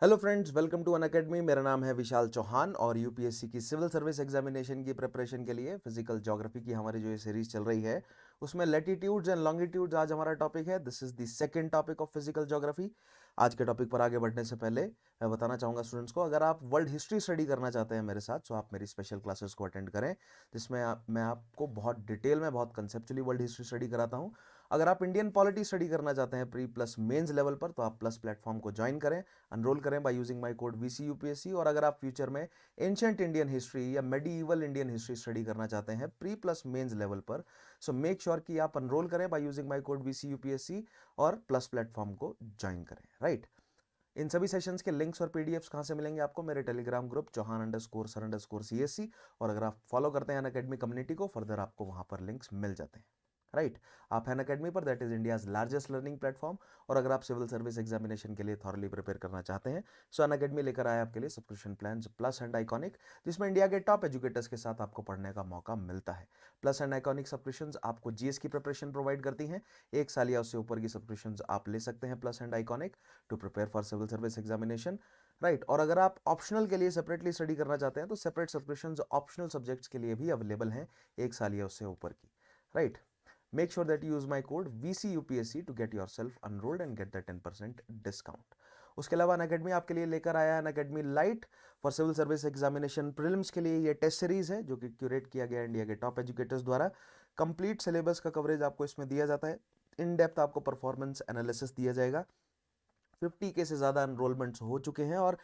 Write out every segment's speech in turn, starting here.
Hello friends, welcome to Unacademy. मेरा नाम है विशाल चौहान और यूपीएससी की सिविल सर्विस एग्जामिनेशन की प्रिपरेशन के लिए फिजिकल ज्योग्राफी की हमारी जो ये सीरीज चल रही है उसमें लैटिट्यूड्स एंड लॉन्गिट्यूड्स आज हमारा टॉपिक है। This is the second topic of physical geography. आज के टॉपिक पर आगे बढ़ने से पहले मैं बताना चाहूँगा स्टूडेंट्स को, अगर आप वर्ल्ड हिस्ट्री स्टडी करना चाहते हैं मेरे साथ तो आप मेरी स्पेशल क्लासेस को अटेंड करें, जिसमें मैं आपको बहुत डिटेल में, बहुत कंसेप्चुअली वर्ल्ड हिस्ट्री स्टडी कराता हूँ। अगर आप इंडियन पॉलिटी स्टडी करना चाहते हैं प्री प्लस मेंस लेवल पर तो आप प्लस प्लेटफॉर्म को ज्वाइन करें, एनरोल करें by using my code VCUPSC। और अगर आप फ्यूचर में एंशिएंट इंडियन हिस्ट्री या मेडिइवल इंडियन हिस्ट्री स्टडी करना चाहते हैं प्री प्लस मेंस लेवल पर, सो मेक श्योर कि आप एनरोल करें by using my code VCUPSC और प्लस प्लेटफॉर्म को ज्वाइन करें। राइट, इन सभी सेशंस के लिंक्स और पीडीएफ्स कहां से मिलेंगे आपको? मेरे टेलीग्राम ग्रुप चौहान_सर_CSC। और अगर आप फॉलो करते हैं अनअकैडमी कम्युनिटी को, फर्दर आपको वहां पर लिंक्स मिल जाते हैं। राइट, आप हैं अनअकैडमी पर, that is India's largest learning platform. और अगर आप सिविल सर्विस एग्जामिनेशन के लिए थॉरली प्रिपेयर करना चाहते हैं, सो अनअकैडमी लेकर आए आपके लिए subscription plan plus and iconic, जिसमें इंडिया के टॉप एजुकेटर्स के साथ आपको पढ़ने का मौका मिलता है। प्लस एंड आइकॉनिक सब्सक्रिप्शन आपको जीएस की प्रिपरेशन प्रोवाइड करती हैं। 1 साल या उससे ऊपर की सब्सक्रिप्शन आप ले सकते हैं plus and iconic to prepare for civil service examination. Right, और अगर आप ऑप्शनल के लिए सेपरेटली स्टडी करना चाहते हैं तो सेपरेट सब्सक्रिप्शन ऑप्शनल सब्जेक्ट्स के लिए भी अवेलेबल हैं 1 साल या उससे ऊपर की। Right, make sure that you use my code VCUPSC to get yourself enrolled and get the 10% discount. उसके अलावा अनअकैडमी आपके लिए लेकर आया है Unacademy lite for civil service examination prelims के लिए। ये टेस्ट सीरीज है जो कि क्यूरेट किया गया इंडिया के टॉप एजुकेटर्स द्वारा। कंप्लीट सिलेबस का कवरेज आपको इसमें दिया जाता है। इन डेप्थ आपको परफॉर्मेंस एनालिसिस दिया जाएगा। 50K से ज़्यादा एनरोलमेंट्स हो चुके हैं और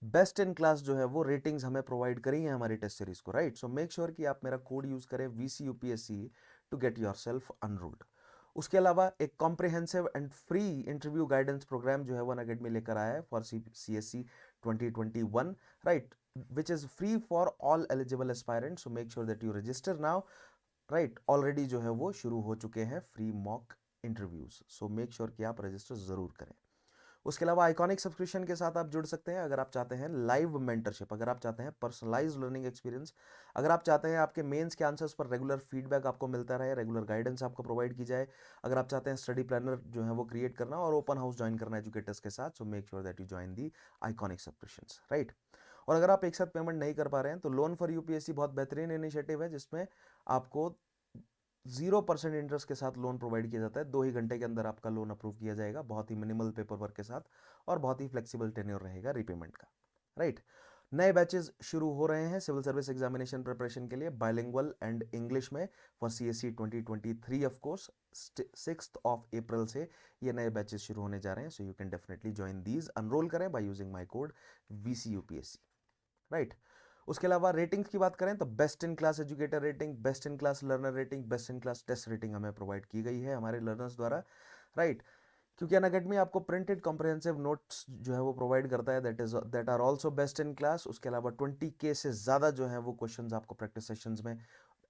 बेस्ट इन क्लास जो है वो रेटिंग्स हमें प्रोवाइड करी है हमारी टेस्ट सीरीज को। राइट, सो मेक श्योर कि आप मेरा कोड यूज करें VCUPSC टू गेट योर सेल्फ अनरोल्ड। उसके अलावा एक comprehensive and free interview guidance programme जो है वो अनअकैडमी लेकर आया है for CSC 2021। Right, which is free for all eligible aspirant, so make sure that you register now. Right, already जो है वो शुरू हो चुके हैं फ्री मॉक इंटरव्यूज, सो मेक श्योर कि आप रजिस्टर जरूर करें। उसके अलावा आइकॉनिक सब्सक्रिप्शन के साथ आप जुड़ सकते हैं अगर आप चाहते हैं लाइव मेंटरशिप, अगर आप चाहते हैं पर्सनलाइज्ड लर्निंग एक्सपीरियंस, अगर आप चाहते हैं आपके मेंस के आंसर्स पर रेगुलर फीडबैक आपको मिलता रहे, रेगुलर गाइडेंस आपको प्रोवाइड की जाए, अगर आप चाहते हैं स्टडी प्लानर जो है वो क्रिएट करना और ओपन हाउस ज्वाइन करना एजुकेटर्स के साथ, सो make sure that you join the iconic subscriptions. Right, और अगर आप एक साथ पेमेंट नहीं कर पा रहे हैं तो लोन फॉर यूपीएससी बहुत बेहतरीन इनिशिएटिव है, जिसमें आपको 0% इंटरेस्ट के साथ लोन प्रोवाइड किया जाता है। 2 ही घंटे के अंदर आपका लोन अप्रूव किया जाएगा, बहुत ही मिनिमल पेपर वर्क के साथ, और बहुत ही फ्लेक्सिबल टेन्योर रहेगा रीपेमेंट का। राइट, नए बैचेस शुरू हो रहे हैं सिविल सर्विस एग्जामिनेशन प्रिपरेशन के लिए बाइलिंगुअल एंड इंग्लिश में for CSC 2023। Of course 6 April से ये नए बैचेस शुरू होने जा रहे हैं, so you can definitely join these. Enrol करें by using my code VCUPSC। Right, उसके अलावा रेटिंग्स की बात करें तो best in class educator rating, best in class learner rating, best in class test rating हमें प्रोवाइड की गई है हमारे लर्नर्स द्वारा। राइट, क्योंकि अनअकैडमी आपको प्रिंटेड कॉम्प्रिहेंसिव नोट्स जो है वो प्रोवाइड करता है, that are also best in class. उसके अलावा 20K से ज़्यादा जो है वो क्वेश्चंस आपको प्रैक्टिस सेशंस में,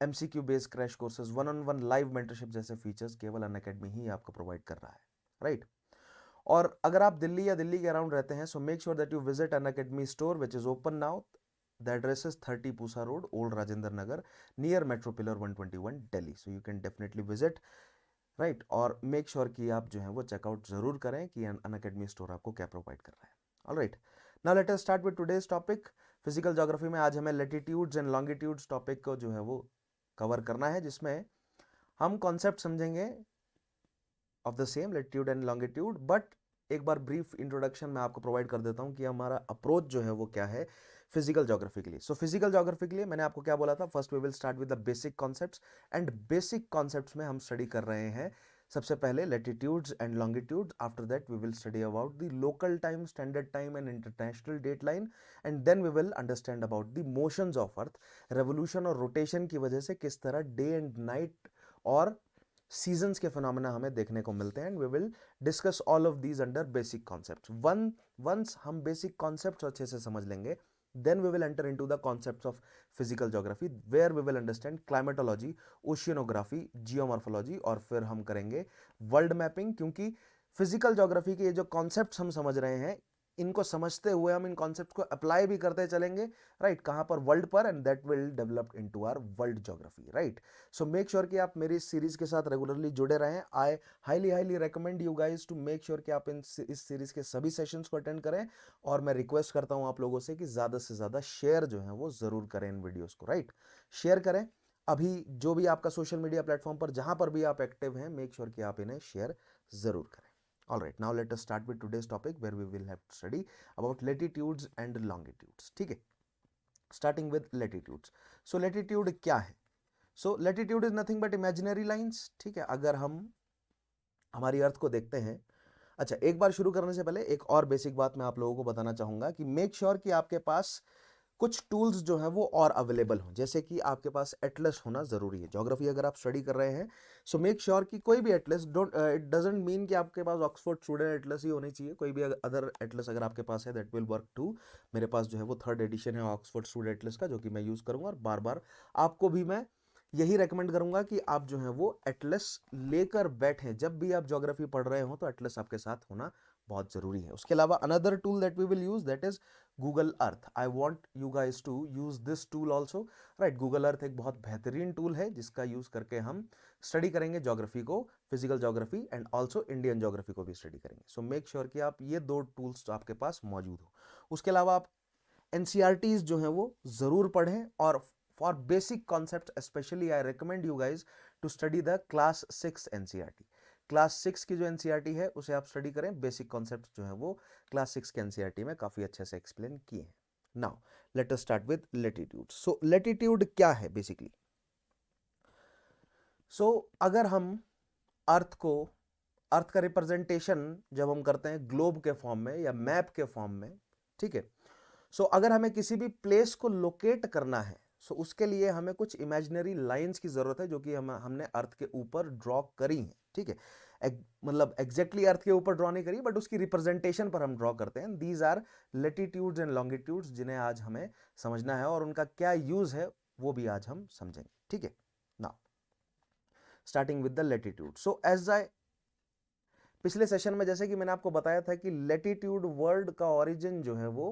MCQ based crash courses, 1-on-1 live mentorship जैसे फीचर्स केवल अनअकैडमी ही आपको प्रोवाइड कर रहा है। राइट, और अगर आप दिल्ली या दिल्ली के अराउंड रहते हैं, सो make sure that you visit Unacademy store which is open now. The address is 30 Pusa Road, Old Rajendra Nagar, near Metro Pillar 121, Delhi. So you can definitely visit, right? और make sure कि आप जो है वो checkout जरूर करें कि Unacademy store आपको क्या प्रोवाइड कर रहा है। All right. Now let us start with today's topic. Physical geography में आज हमें लेटिट्यूड्स एंड लॉन्गिट्यूड्स टॉपिक को जो है वो कवर करना है, जिसमें हम कॉन्सेप्ट समझेंगे of the same latitude and longitude. But एक बार ब्रीफ इंट्रोडक्शन मैं आपको प्रोवाइड कर देता हूं कि हमारा अप्रोच जो है वो क्या है फिजिकल ज्योग्राफी के लिए। सो फिजिकल ज्योग्राफी के लिए मैंने आपको क्या बोला था, first we will start with the basic concepts, and basic concepts में हम स्टडी कर रहे हैं सबसे पहले latitudes and longitudes. After that we will study about the local time, standard time and international date line, and then we will understand about the motions of earth, revolution और rotation की वजह से किस तरह डे एंड नाइट और seasons के phenomena हमें देखने को मिलते हैं। And we will discuss all of these under basic concepts. Once हम बेसिक कॉन्सेप्ट्स अच्छे से समझ लेंगे, then we will enter into the concepts of physical geography where we will understand climatology, oceanography, geomorphology, और फिर हम करेंगे वर्ल्ड मैपिंग। क्योंकि फिजिकल ज्योग्राफी के ये जो कॉन्सेप्ट्स हम समझ रहे हैं, इनको समझते हुए हम इन कॉन्सेप्ट को अप्लाई भी करते चलेंगे, राइट, कहाँ पर, वर्ल्ड पर, and that will develop into our world geography, right. So make sure कि आप मेरी इस सीरीज के साथ रेगुलरली जुड़े रहें। I highly highly recommend you guys to make sure कि आप इस सीरीज के सभी सेशंस को अटेंड करें, और मैं रिक्वेस्ट करता हूं आप लोगों से कि ज्यादा से ज्यादा शेयर जो है वो जरूर करें इन वीडियोस को, राइट। शेयर करें, अभी जो भी आपका सोशल मीडिया प्लेटफॉर्म पर जहां पर भी आप एक्टिव हैं, मेक श्योर कि आप इन्हें शेयर जरूर करें। All right, now let us start with today's topic where we will have to study about latitudes and longitudes. ठीक है, starting with latitudes. So latitude क्या है? So latitude is nothing but imaginary lines. ठीक है, अगर हम हमारी अर्थ को देखते हैं, अच्छा, एक बार शुरू करने से पहले एक और बेसिक बात मैं आप लोगों को बताना चाहूंगा कि मेक श्योर कि आपके पास कुछ टूल्स जो हैं वो और अवेलेबल हों, जैसे कि आपके पास एटलस होना जरूरी है। ज्योग्राफी अगर आप स्टडी कर रहे हैं, सो मेक श्योर कि कोई भी Atlas, don't, it doesn't mean कि आपके पास ऑक्सफोर्ड स्टूडेंट एटलस ही होनी चाहिए, कोई भी अदर एटलस अगर आपके पास है दैट विल वर्क टू। मेरे पास जो है वो 3rd एडिशन है ऑक्सफोर्ड स्टूडेंट एटलस का, जो कि मैं यूज करूंगा, और बार बार आपको भी मैं यही रेकमेंड करूंगा कि आप जो है वो एटलस लेकर बैठें। जब भी आप ज्योग्राफी पढ़ रहे हो तो एटलस आपके साथ होना बहुत जरूरी है। उसके अलावा another tool that we will use, that is Google Earth. I want you guys to use this tool also, right. Google Earth एक बहुत बेहतरीन टूल है जिसका यूज करके हम स्टडी करेंगे ज्योग्राफी को, physical geography and also Indian geography को भी स्टडी करेंगे। सो मेक श्योर कि आप ये 2 टूल्स आपके पास मौजूद हो। उसके अलावा आप एनसीईआरटीज जो है वो जरूर पढ़ें, और for basic concept specially I recommend you guys to study the class 6 NCERT. Class 6 की जो एनसीईआरटी है उसे आप स्टडी करें। बेसिक कॉन्सेप्ट जो है वो क्लास 6 के एनसीईआरटी में काफी अच्छे से एक्सप्लेन किए हैं। Now let us start with latitude. So latitude क्या है बेसिकली? सो अगर हम अर्थ को, अर्थ का रिप्रेजेंटेशन जब हम करते हैं ग्लोब के फॉर्म में या मैप के फॉर्म में, ठीक है, सो अगर हमें किसी भी प्लेस को लोकेट करना है, सो उसके लिए हमें कुछ इमेजिनरी लाइंस की जरूरत है जो कि हमने अर्थ के ऊपर ड्रॉ करी है, ठीक है। मतलब एग्जैक्टली अर्थ के ऊपर ड्रॉ नहीं करी, बट उसकी रिप्रेजेंटेशन पर हम ड्रॉ करते हैं। These are latitudes and longitudes, जिन्हें आज हमें समझना है, और उनका क्या यूज है वो भी आज हम समझेंगे, ठीक है। Now starting with the latitude. So as I, पिछले सेशन में जैसे कि मैंने आपको बताया था कि लेटीट्यूड वर्ड का ओरिजिन जो है वो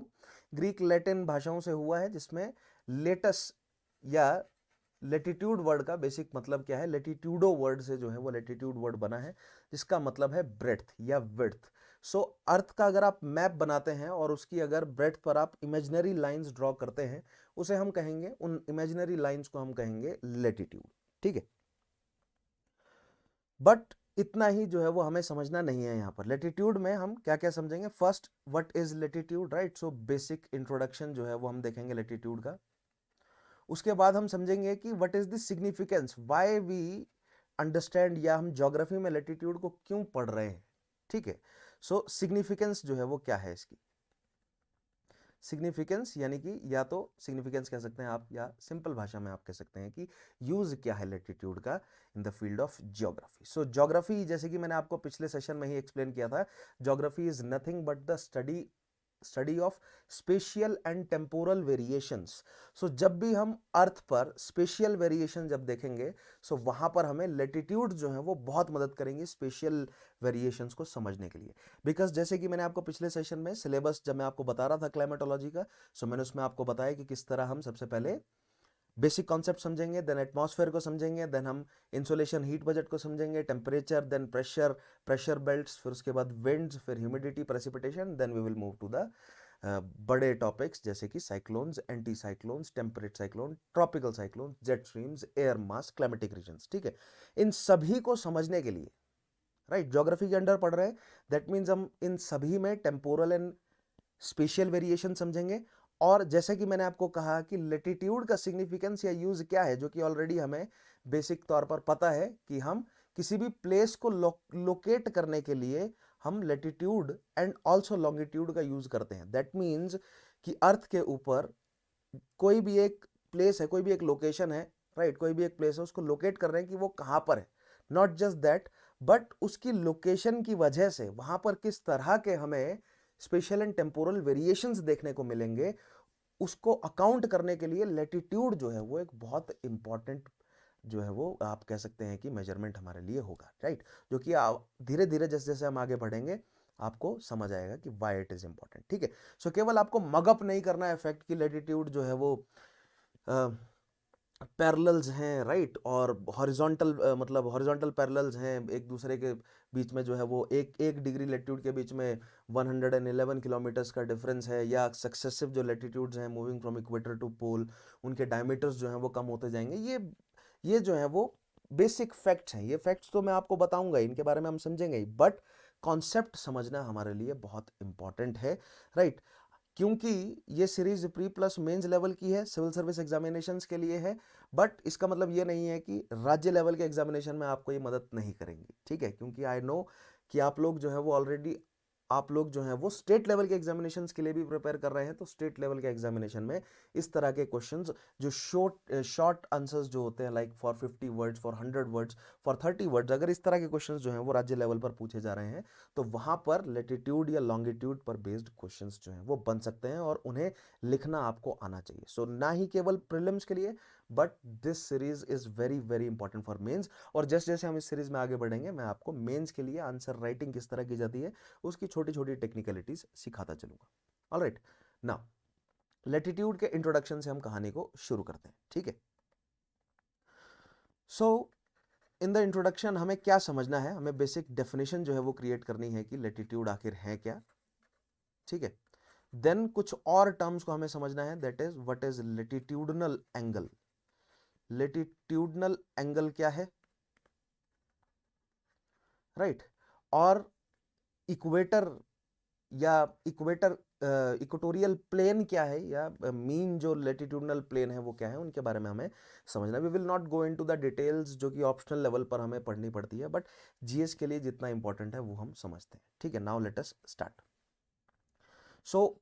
ग्रीक लैटिन भाषाओं से हुआ है, जिसमें लेटस या लेटीट्यूड वर्ड का बेसिक मतलब क्या है, लेटीट्यूडो वर्ड से जो है वो लेटीट्यूड वर्ड बना है, जिसका मतलब है ब्रेड्थ या विड्थ। सो अर्थ का अगर आप मैप बनाते हैं और उसकी अगर ब्रेड्थ पर आप इमेजिनरी लाइंस ड्रॉ करते हैं, उसे हम कहेंगे, उन इमेजिनरी लाइंस को हम कहेंगे लेटीट्यूड, ठीक है। बट इतना ही जो है वो हमें समझना नहीं है। यहाँ पर लेटीट्यूड में हम क्या क्या समझेंगे। First, what is latitude, right. So basic introduction जो है वो हम देखेंगे लेटीट्यूड का। उसके बाद हम समझेंगे कि what is the significance, why we understand, या हम ज्योग्राफी में लेटीट्यूड को क्यों पढ़ रहे हैं, ठीक है। सो सिग्निफिकेंस जो है वो क्या है इसकी। सिग्निफिकेंस यानी कि या तो सिग्निफिकेंस कह सकते हैं आप, या सिंपल भाषा में आप कह सकते हैं कि यूज क्या है लेटीट्यूड का in the field of geography. So geography, जैसे कि मैंने आपको पिछले सेशन में ही एक्सप्लेन किया था, geography is nothing but the study of spatial and temporal variations. So जब भी हम अर्थ पर स्पेशियल वेरिएशन जब देखेंगे, सो वहां पर हमें लेटीट्यूड जो है वो बहुत मदद करेंगे स्पेशियल वेरिएशंस को समझने के लिए। बिकॉज जैसे कि मैंने आपको पिछले सेशन में सिलेबस जब मैं आपको बता रहा था क्लाइमेटोलॉजी का, सो मैंने उसमें आपको बताया कि किस तरह हम सबसे पहले बेसिक कॉन्सेप्ट समझेंगे, देन एटमॉस्फेयर को समझेंगे, देन हम इंसोलेशन हीट बजट को समझेंगे, टेम्परेचर, देन प्रेशर बेल्ट्स, फिर उसके बाद विंड्स, फिर humidity, precipitation, then we will move to the बड़े टॉपिक्स जैसे कि cyclones, anti cyclones, temperate cyclone, tropical cyclone, jet streams, air mass, climatic regions, ठीक है। इन सभी को समझने के लिए, राइट, ज्योग्राफी के अंडर पढ़ रहे हैं, दैट मीन्स हम इन सभी में टेम्पोरल एंड स्पेशियल वेरिएशन समझेंगे। और जैसे कि मैंने आपको कहा कि लेटीट्यूड का सिग्निफिकेंस या यूज क्या है, जो कि ऑलरेडी हमें बेसिक तौर पर पता है कि हम किसी भी प्लेस को लोकेट करने के लिए हम लेटीट्यूड एंड ऑल्सो लॉन्गिट्यूड का यूज करते हैं। दैट मीन्स कि अर्थ के ऊपर कोई भी एक प्लेस है, कोई भी एक लोकेशन है, राइट, कोई भी एक प्लेस है, उसको लोकेट कर रहे हैं कि वो कहां पर है। नॉट जस्ट दैट, बट उसकी लोकेशन की वजह से वहां पर किस तरह के हमें स्पेशल एंड टेम्पोरल वेरिएशंस देखने को मिलेंगे, उसको अकाउंट करने के लिए लेटीट्यूड जो है वो एक बहुत इंपॉर्टेंट जो है वो आप कह सकते हैं कि मेजरमेंट हमारे लिए होगा, राइट। जो कि धीरे धीरे जैसे जैसे हम आगे बढ़ेंगे आपको समझ आएगा कि वाई इट इज इंपॉर्टेंट। ठीक है, सो केवल आपको मगअप नहीं करना है फैक्ट की लैटिट्यूड जो है वो पैरेलल्स हैं, राइट, और हॉरिजॉन्टल मतलब हॉरिजॉन्टल पैरेलल्स हैं एक दूसरे के बीच में, जो है वो एक एक डिग्री लैटिट्यूड के बीच में 111 किलोमीटर्स का डिफरेंस है, या सक्सेसिव जो लैटिट्यूड्स हैं मूविंग फ्रॉम इक्वेटर टू पोल, उनके डायमीटर्स जो हैं वो कम होते जाएंगे। ये जो है वो बेसिक फैक्ट्स हैं। ये फैक्ट्स तो मैं आपको बताऊंगा, इनके बारे में हम समझेंगे ही, बट कॉन्सेप्ट समझना हमारे लिए बहुत इंपॉर्टेंट है, राइट। क्योंकि ये series pre plus mains level की है, सिविल सर्विस एग्जामिनेशंस के लिए है, बट इसका मतलब ये नहीं है कि राज्य लेवल के एग्जामिनेशन में आपको ये मदद नहीं करेंगी। ठीक है, क्योंकि आई नो कि आप लोग जो है वो ऑलरेडी, आप लोग जो है वो स्टेट लेवल के एग्जामिनेशंस के लिए भी प्रिपेयर कर रहे हैं, तो स्टेट लेवल के एग्जामिनेशन में इस तरह के क्वेश्चंस जो शॉर्ट आंसर्स जो होते हैं, like for 50 words, for 100 words, for 30 words, अगर इस तरह के क्वेश्चंस जो हैं वो राज्य लेवल पर पूछे जा रहे हैं, तो वहां पर लेटिट्यूड या लॉन्गिट्यूड पर बेस्ड क्वेश्चंस जो हैं वो बन सकते हैं, और उन्हें लिखना आपको आना चाहिए। सो ना ही केवल प्रीलिम्स के लिए, but this series is very very important for mains. और जैसे जैसे हम इस सीरीज में आगे बढ़ेंगे, मैं आपको मेंस के लिए आंसर राइटिंग किस तरह की जाती है उसकी छोटी छोटी टेक्निकलिटीज सिखाता चलूंगा। ऑलराइट, नाउ लैटिट्यूड के इंट्रोडक्शन से हम कहानी को शुरू करते हैं। ठीक है, सो इन द इंट्रोडक्शन हमें क्या समझना है, हमें बेसिक डेफिनेशन जो है वो क्रिएट करनी है कि लैटिट्यूड आखिर है क्या। ठीक है, देन कुछ और टर्म्स को हमें समझना है, that is what is latitudinal angle. Latitudinal angle क्या है, राइट, और इक्वेटर या इक्वेटोरियल प्लेन क्या है, या मीन जो लैटिट्यूडनल प्लेन है वो क्या है, उनके बारे में हमें समझना। We will not go into the details जो कि ऑप्शनल लेवल पर हमें पढ़नी पड़ती है, बट जीएस के लिए जितना इंपॉर्टेंट है वो हम समझते हैं। ठीक है, नाउ लेट अस स्टार्ट। सो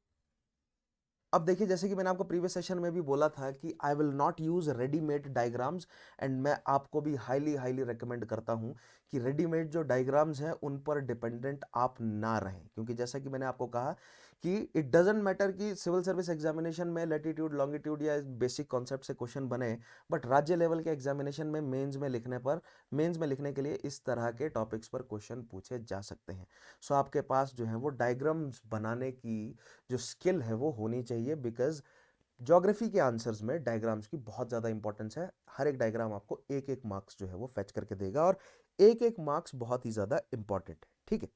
अब देखिए, जैसे कि मैंने आपको प्रीवियस सेशन में भी बोला था कि I will not use readymade diagrams, and मैं आपको भी हाईली हाईली रिकमेंड करता हूं कि रेडीमेड जो डायग्राम्स हैं उन पर डिपेंडेंट आप ना रहें, क्योंकि जैसा कि मैंने आपको कहा कि इट डजेंट मैटर कि सिविल सर्विस एग्जामिनेशन में लैटिट्यूड लॉन्गिट्यूड या बेसिक कॉन्सेप्ट से क्वेश्चन बने, बट राज्य लेवल के एग्जामिनेशन में मेंस में लिखने के लिए इस तरह के टॉपिक्स पर क्वेश्चन पूछे जा सकते हैं। सो आपके पास जो है वो डायग्राम्स बनाने की जो स्किल है वो होनी चाहिए, बिकॉज ज्योग्राफी के आंसर्स में डायग्राम्स की बहुत ज़्यादा इंपॉर्टेंस है। हर एक डायग्राम आपको एक एक मार्क्स जो है वो फेच करके देगा, और एक एक मार्क्स बहुत ही ज़्यादा इंपॉर्टेंट है। ठीक है,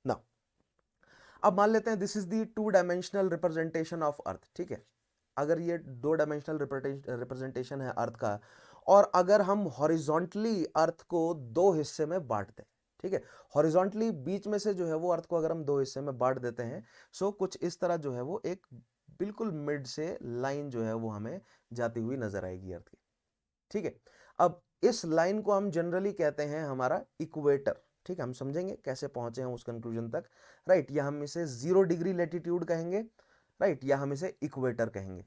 ना अब मान लेते हैं this is the 2 dimensional representation of earth. ठीक है, अगर ये 2 डायमेंशनल रिप्रेजेंटेशन है अर्थ का, और अगर हम हॉरिजॉन्टली अर्थ को 2 हिस्से में बांट दें, ठीक है, हॉरिजॉन्टली बीच में से जो है वो अर्थ को अगर हम 2 हिस्से में बांट देते हैं, सो कुछ इस तरह जो है वो एक बिल्कुल मिड से लाइन जो है वो हमें जाती हुई नजर आएगी अर्थ की। ठीक है, अब इस लाइन को हम जनरली कहते हैं हमारा इक्वेटर। ठीक है, हम समझेंगे कैसे पहुंचे हैं उस कंक्लूजन तक, राइट, या हम इसे 0 डिग्री लैटिट्यूड कहेंगे, राइट, या हम इसे इक्वेटर कहेंगे।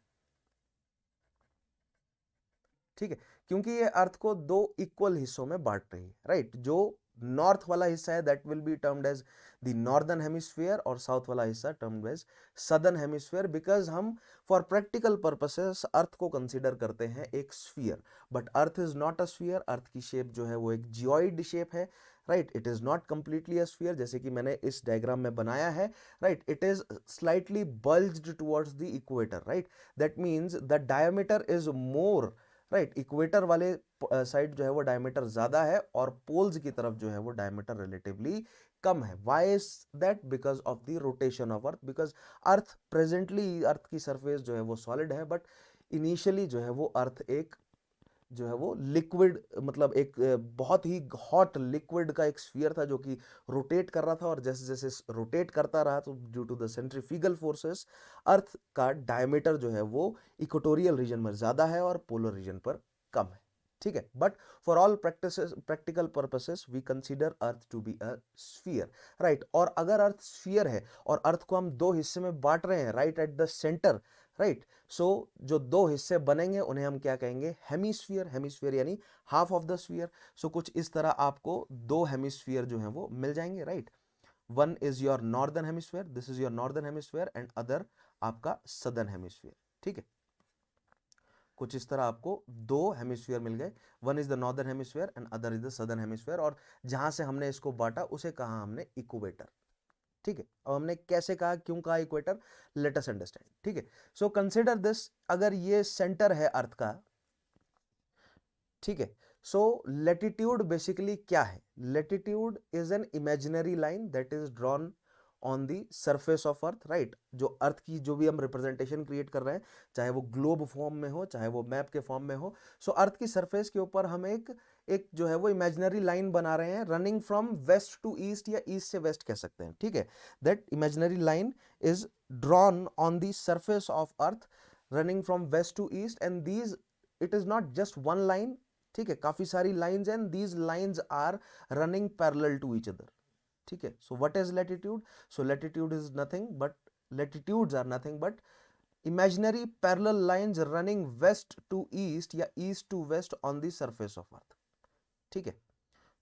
ठीक है, क्योंकि ये अर्थ को 2 इक्वल हिस्सों में बांट रही है, राइट। जो नॉर्थ वाला हिस्सा है that will be termed as the northern hemisphere, और साउथ वाला हिस्सा termed as southern hemisphere, because हम फॉर प्रैक्टिकल पर्पसेस अर्थ को कंसीडर करते हैं एक sphere, but earth is not a sphere. Earth की शेप जो है वो एक जियोइड शेप है, right, it is not completely a sphere, जैसे कि मैंने इस डायग्राम में बनाया है, right, it is slightly bulged towards the equator, right, that means the diameter is more, right, equator वाले साइड जो है वो डायमीटर ज्यादा है, और पोल्स की तरफ जो है वो डायमीटर रिलेटिवली कम है। Why is that? Because of the rotation of earth, because earth presently, earth की सरफेस जो है वो सॉलिड है, बट इनिशियली जो है वो अर्थ एक जो है वो लिक्विड, मतलब एक बहुत ही हॉट लिक्विड का एक स्फीयर था जो कि रोटेट कर रहा था, और जैसे जैसे रोटेट करता रहा तो due to the centrifugal forces earth का डायमीटर जो है वो इक्वेटोरियल रीजन में ज्यादा है और पोलर रीजन पर कम है। ठीक है, but for all practical purposes we consider earth to be a sphere, right. और अगर अर्थ स्फीयर है और अर्थ को हम 2 हिस्से में बांट रहे हैं, right at the centre, right, so जो 2 हिस्से बनेंगे उन्हें हम क्या कहेंगे? हेमिस्फीयर। हेमिस्फीयर यानी half of the sphere. So कुछ इस तरह आपको 2 हेमिस्फीयर जो है वो मिल जाएंगे, right. One is your northern hemisphere, this is your northern hemisphere, and other आपका सदर्न हेमिस्फीयर। ठीक है, कुछ इस तरह आपको 2 हेमिस्फीयर मिल गए, one is the northern hemisphere and other is the southern hemisphere, और जहां से हमने इसको बांटा उसे कहा हमने इक्वेटर। ठीक है, अब हमने कैसे कहा, क्यों कहा इक्वेटर, लेट अस अंडरस्टैंड। ठीक है, सो कंसिडर दिस, अगर ये सेंटर है अर्थ का, ठीक है, सो लेटिट्यूड बेसिकली क्या है, latitude is an imaginary line that is drawn on the surface of earth, right. जो अर्थ की जो भी हम रिप्रेजेंटेशन क्रिएट कर रहे हैं, चाहे वो ग्लोब फॉर्म में हो, चाहे वो मैप के फॉर्म में हो, सो अर्थ की सरफेस के ऊपर हम एक एक जो है वो इमेजिनरी लाइन बना रहे हैं, running from west to east या ईस्ट से वेस्ट कह सकते हैं। ठीक है, that imaginary line is drawn on the surface of earth running from west to east, and these, it is not just one line, ठीक है, काफी सारी lines, and these lines are running parallel to each other. ठीक है, so what is latitude, so latitude is nothing but, latitudes are nothing but imaginary parallel lines running west to east या east to west on the surface of earth। ठीक है,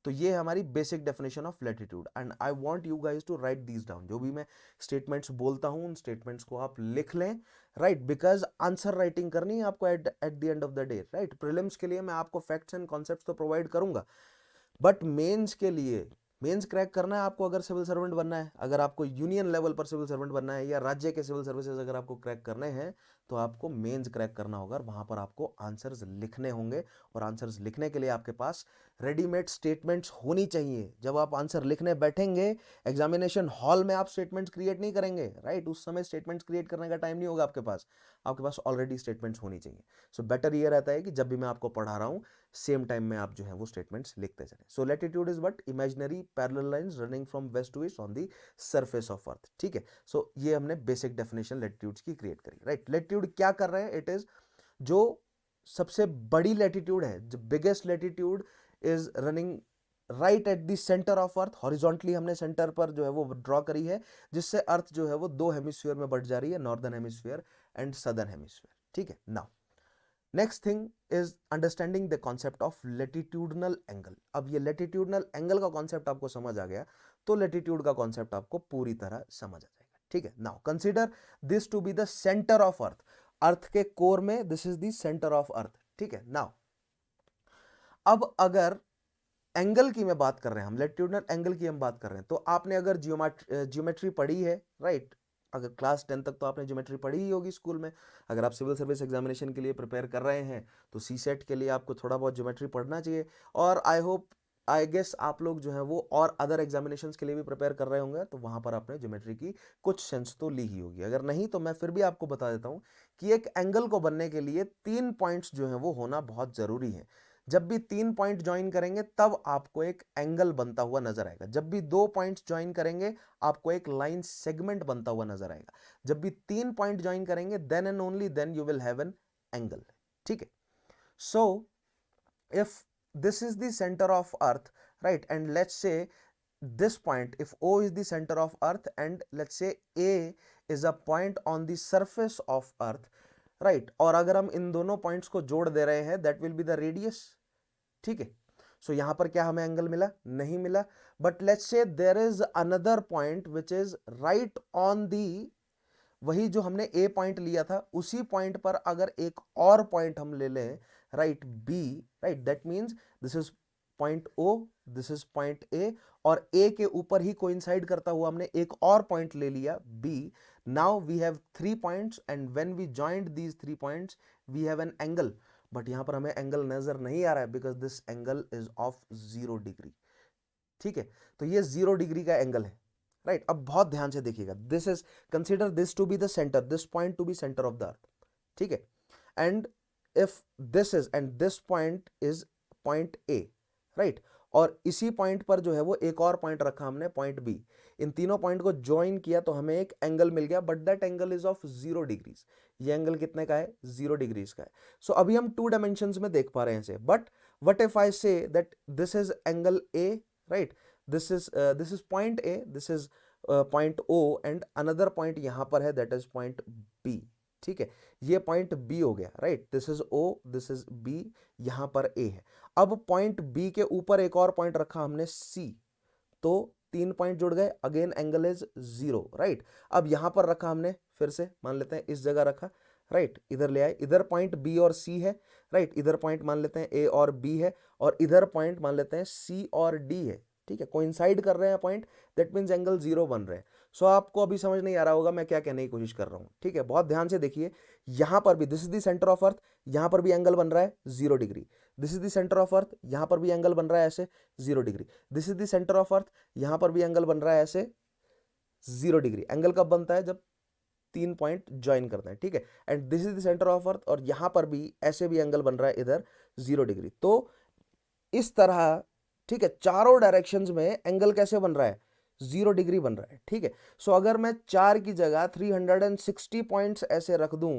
तो ये है हमारी basic definition of latitude, and I want you guys to write these down. जो भी मैं स्टेटमेंट्स बोलता हूं, उन स्टेटमेंट्स को आप लिख लें, राइट, बिकॉज आंसर राइटिंग करनी है आपको at the end of the day, right. Prelims के लिए मैं आपको फैक्ट्स एंड कॉन्सेप्ट्स तो प्रोवाइड करूंगा, बट मेंस के लिए, मेंस क्रैक करना है आपको, अगर सिविल सर्वेंट बनना है, अगर आपको यूनियन लेवल पर सिविल सर्वेंट बनना है, या राज्य के सिविल सर्विसेज अगर आपको क्रैक करने हैं, तो आपको मेंस क्रैक करना होगा, और वहां पर आपको आंसर्स लिखने होंगे, और आंसर्स लिखने के लिए आपके पास रेडीमेड स्टेटमेंट्स होनी चाहिए। जब आप आंसर लिखने बैठेंगे एग्जामिनेशन हॉल में, आप स्टेटमेंट्स क्रिएट नहीं करेंगे, राइट। उस समय स्टेटमेंट्स क्रिएट करने का टाइम नहीं होगा आपके पास ऑलरेडी स्टेटमेंट्स होनी चाहिए। सो बेटर ये रहता है कि जब भी मैं आपको पढ़ा रहा हूँ, सेम टाइम में आप जो है वो स्टेटमेंट्स लिखते चलें। So latitude is what, imaginary parallel lines running from west to east on the surface of earth. ठीक है, सो ये हमने बेसिक डेफिनेशन लैटिट्यूड्स की क्रिएट करी, राइट। लैटिट्यूड क्या कर रहे हैं, इट इज जो सबसे बड़ी लैटिट्यूड है, जो biggest latitude is running right at the centre of earth, horizontally हमने सेंटर पर जो है वो ड्रॉ करी है, जिससे अर्थ जो है वो दो हेमिस्फीयर में बट जा रही है, northern hemisphere and southern hemisphere. ठीक है, now next thing is understanding the concept of latitudinal angle. अब ये लेटिट्यूडनल एंगल का कॉन्सेप्ट आपको समझ आ गया, तो लेटिट्यूड का कॉन्सेप्ट आपको पूरी तरह समझ आ जाएगा। ठीक है, now consider this to be the centre of earth, earth के कोर में this is the centre of earth. ठीक है, नाउ अब अगर एंगल की मैं बात कर रहे हैं, हम लेटिट्यूडनल एंगल की हम बात कर रहे हैं, तो आपने अगर जियोमेट्री पढ़ी है, राइट, अगर क्लास 10 तक तो आपने ज्योमेट्री पढ़ी ही होगी स्कूल में। अगर आप सिविल सर्विस एग्जामिनेशन के लिए प्रिपेयर कर रहे हैं, तो सी सेट के लिए आपको थोड़ा बहुत ज्योमेट्री पढ़ना चाहिए, और आई गेस आप लोग जो है वो और अदर एग्जामिनेशंस के लिए भी प्रिपेयर कर रहे होंगे, तो वहां पर आपने ज्योमेट्री की कुछ सेंस तो ली ही होगी। अगर नहीं तो मैं फिर भी आपको बता देता हूं कि एक एंगल को बनने के लिए 3 पॉइंट्स जो है वो होना बहुत जरूरी है। जब भी 3 पॉइंट ज्वाइन करेंगे तब आपको एक एंगल बनता हुआ नजर आएगा। जब भी 2 पॉइंट्स ज्वाइन करेंगे आपको एक लाइन सेगमेंट बनता हुआ नजर आएगा। जब भी 3 पॉइंट ज्वाइन करेंगे then and only then you will have an angle. ठीक है, so if this is the center of earth, right, and let's say this point, if O is the center of earth and let's say A is a point on the surface of earth, right, और अगर हम इन दोनों points को जोड़ दे रहे हैं that will be the radius। ठीक है, सो यहां पर क्या हमें एंगल मिला, नहीं मिला, but let's say there is another point which is right on the, वही जो हमने ए पॉइंट लिया था उसी पॉइंट पर अगर एक और पॉइंट हम ले लें, right, B, right, that means this is point O, this is point A, और ए के ऊपर ही कोइंसाइड करता हुआ हमने एक और पॉइंट ले लिया B. Now we have 3 points and when we joined these 3 points we have an angle, but यहां पर हमें एंगल नजर नहीं आ रहा है because this angle is of 0 degree. ठीक है, तो ये 0 डिग्री का एंगल है, राइट। अब बहुत ध्यान से देखिएगा, this is, consider this to be the centre, this point to be centre of the earth. ठीक है, and if this is, and this point is point A, right, और इसी पॉइंट पर जो है वो एक और पॉइंट रखा हमने, पॉइंट बी। इन तीनों पॉइंट को ज्वाइन किया तो हमें एक एंगल मिल गया, but that angle is of 0 degrees. ये एंगल कितने का है, 0 डिग्रीज का है। सो अभी हम 2 डायमेंशंस में देख पा रहे हैं इसे, but what if I say that this is angle A, right, this is point A, this is point O, and another point यहां पर है दैट इज पॉइंट बी। ठीक है, ये पॉइंट बी हो गया, right, this is O, this is B, यहां पर ए है। अब पॉइंट बी के ऊपर एक और पॉइंट रखा हमने सी, तो 3 पॉइंट जुड़ गए, अगेन एंगल इज 0, राइट। अब यहां पर रखा हमने, फिर से मान लेते हैं इस जगह रखा, राइट, इधर ले आए, इधर पॉइंट बी और सी है, राइट, इधर पॉइंट मान लेते हैं ए और बी है, और इधर पॉइंट मान लेते हैं सी और डी है। ठीक है, कोइंसाइड कर रहे हैं पॉइंट, दैट मींस एंगल 0 बन रहे हैं। सो आपको अभी समझ नहीं आ रहा होगा मैं क्या कहने की कोशिश कर रहा हूँ, ठीक है। बहुत ध्यान से देखिए, यहां पर भी this is the centre of अर्थ, यहां पर भी एंगल बन रहा है 0 degree. This is the centre of अर्थ, यहां पर भी एंगल बन रहा है ऐसे 0 degree. This is the centre of अर्थ, यहां पर भी एंगल बन रहा है ऐसे 0 डिग्री। एंगल कब बनता है? जब 3 पॉइंट ज्वाइन करते हैं, ठीक है। And this is the centre of अर्थ, और यहां पर भी ऐसे भी एंगल बन रहा है इधर 0 डिग्री। तो इस तरह, ठीक है, चारों डायरेक्शंस में एंगल कैसे बन रहा है? 0 डिग्री बन रहा है, ठीक है। सो अगर मैं 4 की जगह 360 पॉइंट्स ऐसे रख दूं,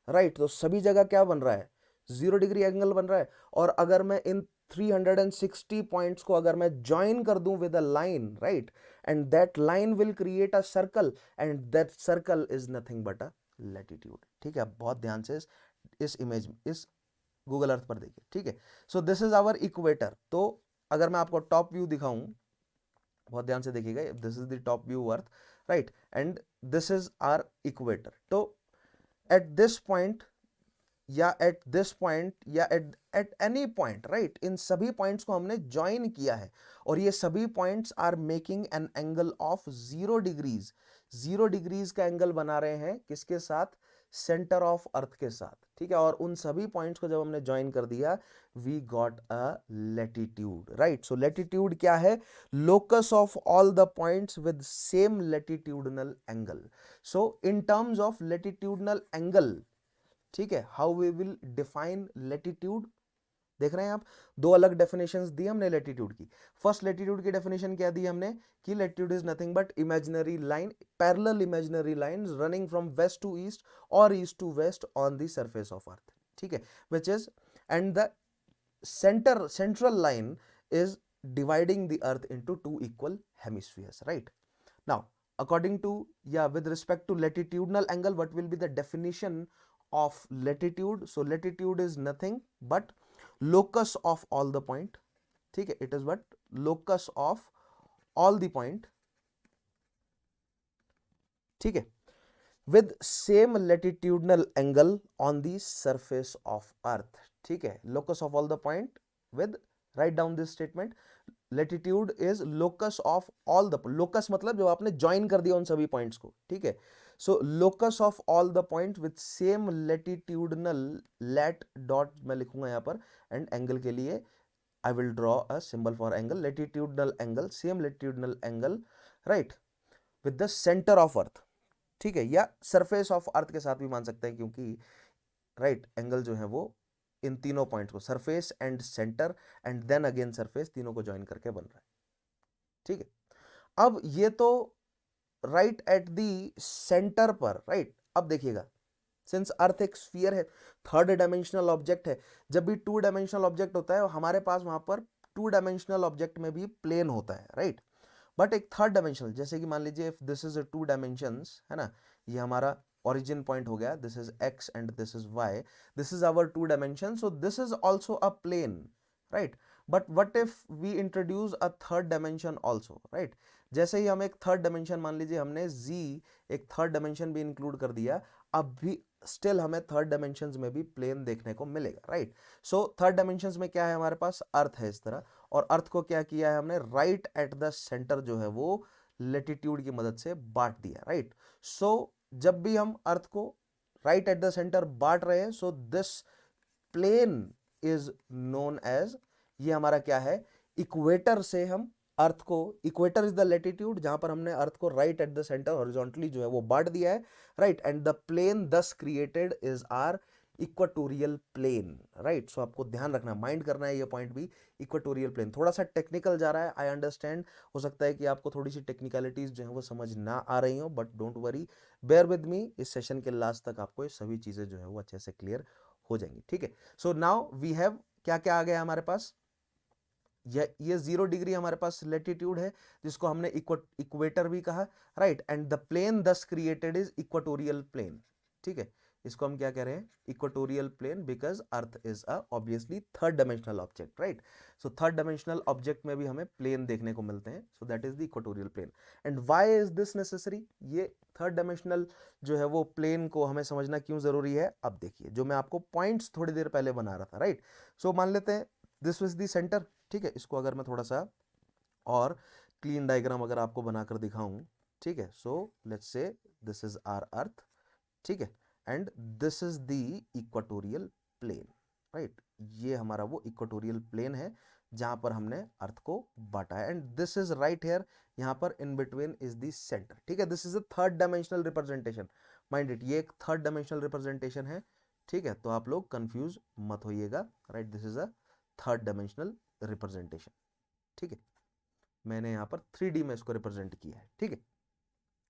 राइट, तो सभी जगह क्या बन रहा है? 0 डिग्री एंगल बन रहा है। और अगर मैं इन 360 पॉइंट्स को अगर मैं ज्वाइन कर दूं with a line, right, and that line will create a circle, and that circle is nothing but a latitude, ठीक है। बहुत ध्यान से इस इमेज, इस गूगल अर्थ पर देखिए, ठीक है। So this is our equator. तो अगर मैं आपको टॉप व्यू दिखाऊं, बहुत ध्यान से देखिएगा, this is the top view earth, right, and this is our equator. तो एट दिस पॉइंट या एट दिस पॉइंट या एट एनी पॉइंट, राइट, इन सभी पॉइंट्स को हमने ज्वाइन किया है, और ये सभी points are making an angle of 0 degrees. 0 degrees का एंगल बना रहे हैं किसके साथ? सेंटर ऑफ अर्थ के साथ, ठीक है। और उन सभी पॉइंट्स को जब हमने ज्वाइन कर दिया, we got a latitude, right. So latitude क्या है? Locus of all the points with same latitudinal angle. So in terms of latitudinal angle, ठीक है, how we will define latitude, देख रहे हैं आप, दो अलग डेफिनेशंस दी हमने लैटिट्यूड की। फर्स्ट लैटिट्यूड की डेफिनेशन क्या दी हमने? कि latitude is nothing but imaginary line, parallel imaginary lines running from west to east और east to west on the surface of earth, ठीक है, which is, and the central line is dividing the earth into two equal hemispheres, right? Now, according to, yeah, with respect to latitudinal angle, what will be the definition of latitude? So latitude is nothing but locus of all the point, ठीक है, it is what? Locus of all the point, ठीक है, with same latitudinal angle on the surface of earth, ठीक है, locus of all the point with, write down this statement, latitude is locus of all the, locus मतलब जो आपने join कर दिया उन सभी पॉइंट्स को, ठीक है। So locus of all the point with same latitudinal, let dot मैं लिखूंगा यहाँ पर, एंड एंगल के लिए I will draw a symbol for angle, latitudinal angle, same latitudinal angle, right, with the centre of earth, ठीक है, या surface of अर्थ के साथ भी मान सकते हैं, क्योंकि राइट एंगल जो है वो इन तीनों पॉइंट्स को, surface and centre and then again surface, तीनों को ज्वाइन करके बन रहा है, ठीक है। अब ये तो राइट एट द सेंटर पर, राइट। अब देखिएगा, सिंस अर्थ एक स्फीयर है, थर्ड डायमेंशनल ऑब्जेक्ट है, जब भी टू डायमेंशनल ऑब्जेक्ट होता है हमारे पास वहां पर टू डायमेंशनल ऑब्जेक्ट में भी प्लेन होता है, राइट। बट एक थर्ड डायमेंशनल, जैसे कि मान लीजिए if this is a 2 dimensions, है ना, ये हमारा origin point हो गया, this is x and this is y, this is our 2 dimension, so this is also a plane, right? But what if we introduce a third dimension also, right? जैसे ही हम एक third dimension, मान लीजिए हमने z एक third dimension भी include कर दिया, अब भी स्टिल हमें थर्ड डायमेंशंस में भी प्लेन देखने को मिलेगा, राइट। सो थर्ड डायमेंशंस में क्या है हमारे पास? अर्थ है इस तरह, और अर्थ को क्या किया है हमने? राइट एट द सेंटर जो है वो लेटिट्यूड की मदद से बांट दिया, राइट। सो जब भी हम अर्थ को राइट एट द सेंटर बांट रहे हैं, so this plane is known as, ये हमारा क्या है? इक्वेटर से हम अर्थ को, इक्वेटर इज द लेटिट्यूड जहां पर हमने अर्थ को right at the centre horizontally जो है वो बांट दिया है, right, and the plane thus created is our equatorial plane, right. So आपको ध्यान रखना, माइंड करना है ये पॉइंट भी, इक्वेटोरियल प्लेन। थोड़ा सा टेक्निकल जा रहा है, आई अंडरस्टैंड, हो सकता है कि आपको थोड़ी सी टेक्निकलिटीज जो है वो समझ ना आ रही हो, but don't worry, bear with me, इस सेशन के लास्ट तक आपको ये सभी चीजें जो है वो अच्छे से क्लियर हो जाएंगी, ठीक है। सो नाउ वी हैव, क्या क्या आ गया हमारे पास? ये 0 डिग्री हमारे पास लेटिट्यूड है, जिसको हमने इक्वेटर भी कहा, right, and the plane thus created is equatorial plane, ठीक है। इसको हम क्या कह रहे हैं? Equatorial plane, because earth is a obviously third dimensional object, right. So third dimensional object में भी हमें प्लेन देखने को मिलते हैं, so that is the equatorial plane. And why is this necessary? ये थर्ड डायमेंशनल जो है वो प्लेन को हमें समझना क्यों जरूरी है? अब देखिए, जो मैं आपको पॉइंट्स थोड़ी देर पहले बना रहा था, राइट। सो मान लेते हैं दिस वाज द सेंटर, ठीक है। इसको अगर मैं थोड़ा सा और क्लीन डायग्राम अगर आपको बनाकर दिखाऊं, ठीक है, so let's say this is our earth, ठीक है, and this is the equatorial plane, right, ये हमारा वो इक्वाटोरियल प्लेन है जहां पर हमने अर्थ को बांटा है, and this is right here, यहां पर in between is the centre, ठीक है, this is a third dimensional representation, mind it, ये एक थर्ड डायमेंशनल रिप्रेजेंटेशन है, ठीक है, तो आप लोग कंफ्यूज मत होइएगा, right, this is a third dimensional representation, ठीक है, मैंने यहाँ पर 3D में इसको रिप्रेजेंट किया है, ठीक है,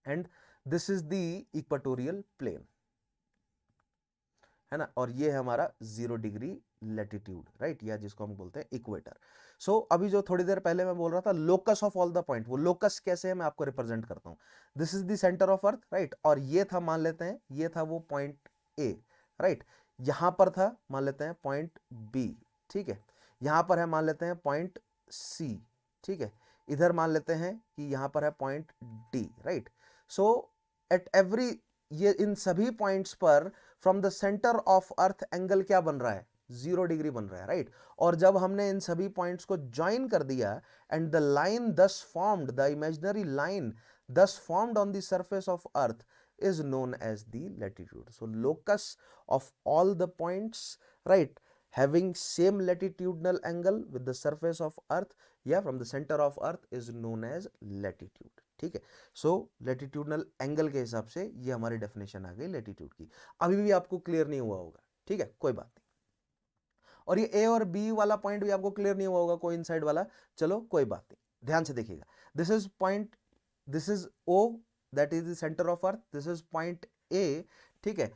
and this is the equatorial plane, है ना, और ये है हमारा 0 डिग्री लैटिट्यूड, राइट, या जिसको हम बोलते हैं इक्वेटर। सो अभी जो थोड़ी देर पहले मैं बोल रहा था locus of all the point, वो लोकस कैसे है मैं आपको रिप्रेजेंट करता हूं, this is the centre of earth, right, और ये था, मान लेते हैं ये था वो पॉइंट ए, राइट, यहां पर था मान लेते हैं पॉइंट बी, ठीक है, यहां पर है मान लेते हैं पॉइंट सी, ठीक है, इधर मान लेते हैं कि यहां पर है point D, right, so at every, ये इन सभी पॉइंट्स पर from the centre of earth angle क्या बन रहा है, 0 डिग्री बन रहा है, राइट, और जब हमने इन सभी पॉइंट्स को ज्वाइन कर दिया एंड द लाइन दस फॉर्म्ड, द इमेजिनरी लाइन दस formed on the surface of earth is known as the latitude. So locus of all the points, right, having same latitudinal angle with the surface of earth, yeah, from the center of earth is known as latitude, ठीक है, सो latitudinal angle के हिसाब से ये हमारी definition आ गई latitude की, अभी भी आपको क्लियर नहीं हुआ होगा, ठीक है, कोई बात नहीं, और ये ए और बी वाला पॉइंट भी आपको क्लियर नहीं हुआ होगा, कोई इनसाइड वाला, चलो कोई बात नहीं, ध्यान से देखिएगा, this is point, this is O, that is the centre of earth, this is point A, ठीक है,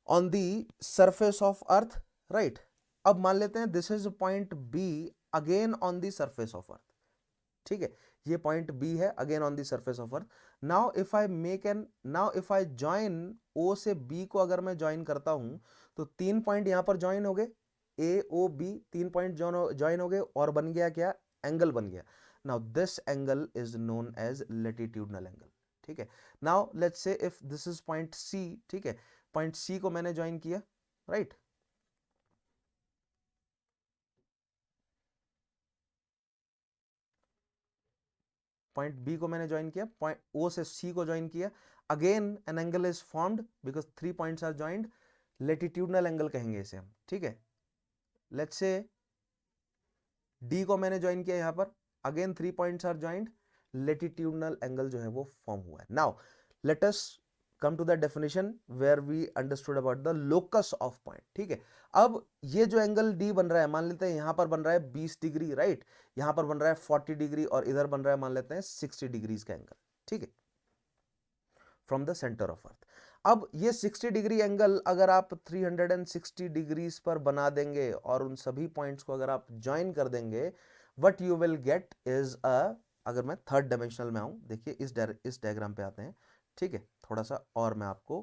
on the surface of earth, right, अब मान लेते हैं this is point B again on the surface of earth, ठीक है, ये point B है again on the surface of earth, now if I make an, now if I join O से B को अगर मैं ज्वाइन करता हूं तो 3 पॉइंट यहां पर ज्वाइन हो गए, A O B 3 point join हो गए और बन गया क्या, एंगल बन गया, now this angle is known as latitudinal angle, ठीक है, now let's say if this is point C, ठीक है, पॉइंट सी को मैंने ज्वाइन किया, राइट, पॉइंट बी को मैंने ज्वाइन किया, पॉइंट ओ से सी को ज्वाइन किया, again an angle is formed because 3 points are joined, latitudinal angle कहेंगे इसे हम, ठीक है, लेट्स से डी को मैंने ज्वाइन किया यहां पर, again 3 points are joined, latitudinal angle जो है वो फॉर्म हुआ है। Now let us come to the definition where we understood about the locus of point, ठीक है, अब ये जो एंगल डी बन रहा है, मान लेते हैं यहां पर बन रहा है 20 डिग्री, राइट, यहां पर बन रहा है 40 डिग्री और इधर बन रहा है मान लेते हैं 60 डिग्रीज का एंगल, ठीक है, फ्रॉम द सेंटर ऑफ अर्थ, अब ये 60 डिग्री एंगल अगर आप 360 डिग्रीज पर बना देंगे और उन सभी पॉइंट्स को अगर आप ज्वाइन कर देंगे, what you will gate is a, अगर मैं थर्ड डायमेंशनल में आऊं, देखिए इस डायग्राम पे आते हैं, ठीक है, थोड़ा सा और मैं आपको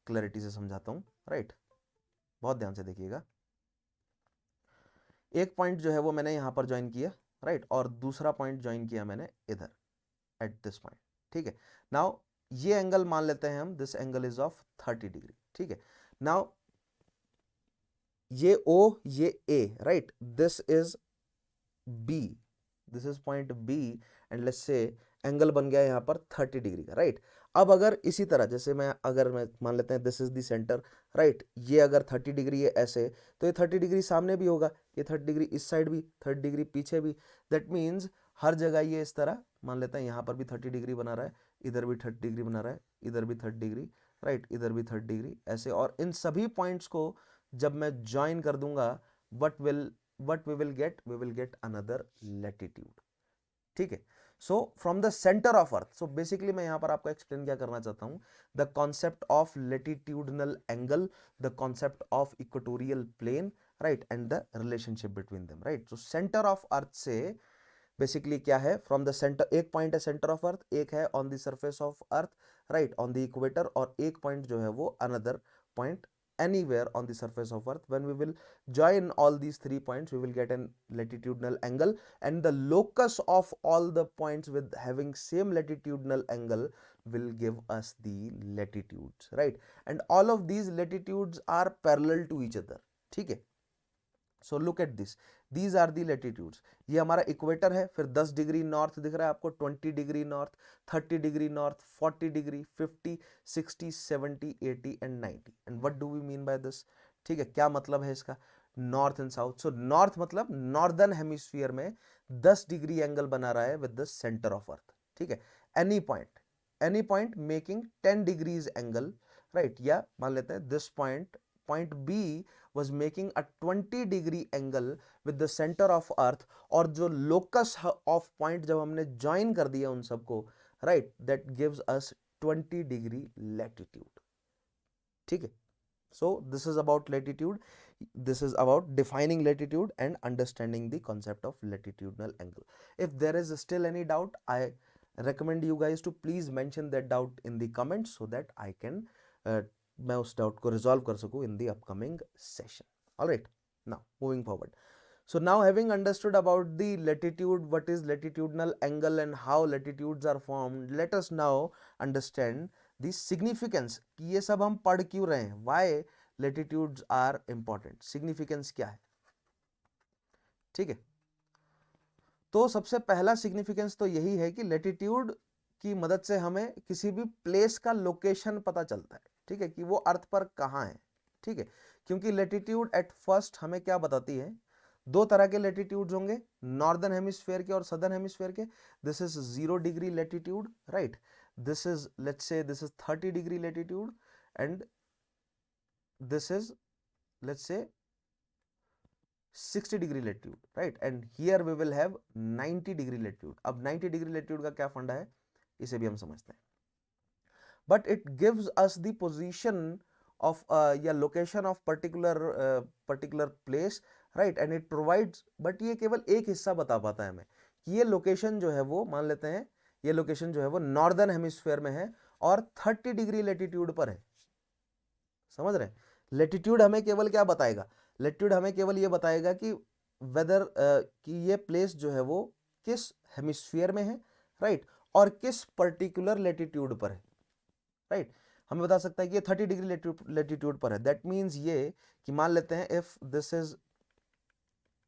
क्लैरिटी से समझाता हूं, राइट, बहुत ध्यान से देखिएगा, एक पॉइंट जो है वो मैंने यहां पर ज्वाइन किया, राइट, और दूसरा पॉइंट ज्वाइन किया मैंने इधर एट दिस पॉइंट, ठीक है, नाउ ये एंगल मान लेते हैं हम, this angle is of 30 degree, ठीक है, नाउ ये ओ ये A, right, this is B, this is point B, and let's say angle बन गया यहां पर 30 डिग्री का, राइट, अब अगर इसी तरह जैसे मैं मान लेते हैं this is the centre, right, ये अगर 30 डिग्री है ऐसे, तो ये 30 डिग्री सामने भी होगा, ये 30 डिग्री इस साइड भी, 30 डिग्री पीछे भी, दैट मीन्स हर जगह ये इस तरह, मान लेते हैं यहां पर भी 30 डिग्री बना रहा है, इधर भी 30 डिग्री बना रहा है, इधर भी 30 डिग्री, राइट, इधर भी 30 डिग्री, ऐसे, और इन सभी पॉइंट्स को जब मैं ज्वाइन कर दूंगा, what we will get, we will get another latitude, ठीक है, so from the centre of earth, so basically मैं यहां पर आपको एक्सप्लेन क्या करना चाहता हूं, the concept of latitudinal angle, the concept of equatorial plane, right, and the relationship between them, right, तो सेंटर ऑफ अर्थ से बेसिकली क्या है, फ्रॉम द सेंटर, एक पॉइंट है सेंटर ऑफ अर्थ, एक है on the surface of earth, right, on the equator, और एक पॉइंट जो है वो another point anywhere on the surface of earth. When we will join all these 3 points, we will get an latitudinal angle, and the locus of all the points with having same latitudinal angle will give us the latitudes, right, and all of these latitudes are parallel to each other, ठीक है, so look at this, these are the latitudes. ये हमारा equator है, फिर 10 degree north दिख रहा है आपको, 20 degree north, 30 degree north, 40 degree, 50, 60, 70, 80 and 90। And what do we mean by this? ठीक है, क्या मतलब है इसका? North and south. So north मतलब नॉर्दर्न हेमिस्फीयर में 10 डिग्री एंगल बना रहा है with the centre of earth. ठीक है, any point making 10 degrees angle, right, या मान लेते हैं this point B was making a 20 degree angle with the center of earth, और जो locus of point जब हमने ज्वाइन कर दिया उन सबको, right, that gives us 20 degree latitude। ठीक है, so this is about latitude, this is about defining latitude and understanding the concept of latitudinal angle. If there is still any doubt, I recommend you guys to please mention that doubt in the comments so that I can मैं उस doubt को resolve कर सकूं in the upcoming session. All right, now moving forward. So now having understood about the latitude, what is latitudinal angle and how latitudes are formed, let us now understand the significance कि ये सब हम पढ़ क्यों रहे हैं, why latitudes are important, significance क्या है। ठीक है, तो सबसे पहला सिग्निफिकेंस तो यही है कि लेटीट्यूड की मदद से हमें किसी भी प्लेस का लोकेशन पता चलता है। ठीक है, कि वो अर्थ पर कहाँ है। ठीक है, क्योंकि लेटीट्यूड एट फर्स्ट हमें क्या बताती है, दो तरह के लेटीट्यूड्स होंगे, नॉर्दर्न हेमिस्फीयर के और सदर्न हेमिस्फीयर के। This is 0 degree latitude, right, this is let's say this is 30 degree latitude and this is let's say 60 degree latitude, right, and here we will have 90 degree latitude. अब 90 degree latitude का क्या फंडा है, इसे भी हम समझते हैं। But it gives us the position of या location of particular place, right, and it provides, but ये केवल एक हिस्सा बता पाता है हमें कि ये लोकेशन जो है वो, मान लेते हैं ये लोकेशन जो है वो नॉर्दर्न हेमिस्फीयर में है और 30 डिग्री लेटीट्यूड पर है। समझ रहे हैं, लेटीट्यूड हमें केवल क्या बताएगा, लेटीट्यूड हमें केवल ये बताएगा कि वेदर कि ये प्लेस जो है वो किस हेमिस्फीयर में है, राइट, और किस पर्टिकुलर लेटीट्यूड पर है, राइट। हमें बता सकता है कि ये 30 डिग्री लेटीट्यूड पर है। दैट मीन्स ये कि मान लेते हैं इफ दिस इज,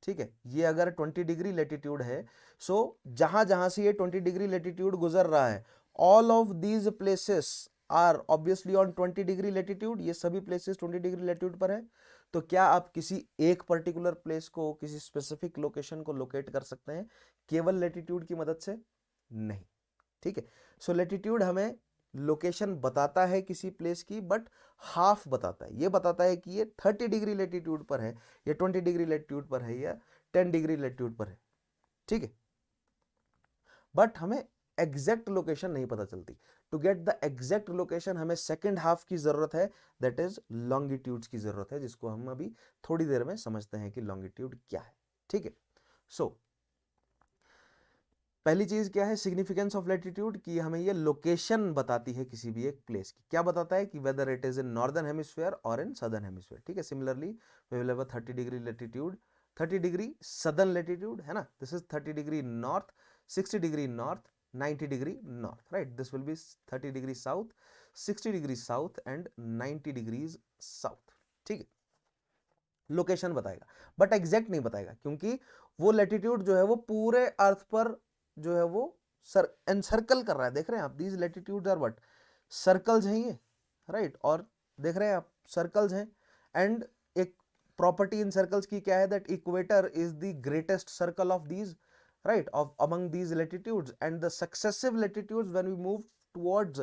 ठीक है, ये अगर 20 डिग्री लेटीट्यूड है, सो जहां जहां से ये 20 डिग्री लेटीट्यूड गुजर रहा है, all of these places are obviously on 20 degree latitude, ये सभी प्लेसेस 20 डिग्री लेटीट्यूड पर है। तो क्या आप किसी एक पर्टिकुलर प्लेस को, किसी स्पेसिफिक लोकेशन को लोकेट कर सकते हैं केवल लेटीट्यूड की मदद से? नहीं। ठीक है, सो लेटीट्यूड हमें लोकेशन बताता है किसी प्लेस की, बट हाफ बताता है। ये बताता है कि ये 30 डिग्री लेटीट्यूड पर है, ये 20 डिग्री लेटीट्यूड पर है, या 10 डिग्री लेटीट्यूड पर है। ठीक है, बट हमें एग्जैक्ट लोकेशन नहीं पता चलती। To get the exact location हमें सेकेंड हाफ की जरूरत है, दैट इज लॉन्गिट्यूड्स की जरूरत है, जिसको हम अभी थोड़ी देर में समझते हैं कि लॉन्गिट्यूड क्या है। ठीक है, सो पहली चीज क्या है, सिग्निफिकेंस ऑफ लेटीट्यूड, कि हमें ये लोकेशन बताती है किसी भी एक प्लेस की। क्या बताता है कि whether it is in northern hemisphere और इन सदर्न हेमिस्फीयर। ठीक है, similarly we will have a 30 degree latitude, 30 degree southern latitude है ना, this is 30 degree north, 60 degree north, 90 degree north, right, this will be 30 degree south, 60 degree south and 90 degrees south. ठीक है, location बताएगा but exact नहीं बताएगा, क्योंकि वो latitude जो है वो पूरे अर्थ पर जो है वो एनसर्कल कर रहा है। देख रहे हैं आप, these latitudes are what, circles हैं ये, राइट, और देख रहे हैं आप सर्कल्स हैं। एंड एक प्रॉपर्टी इन सर्कल्स की क्या है, that equator is the greatest circle of these, right, of among these latitudes, and the successive latitudes when we move towards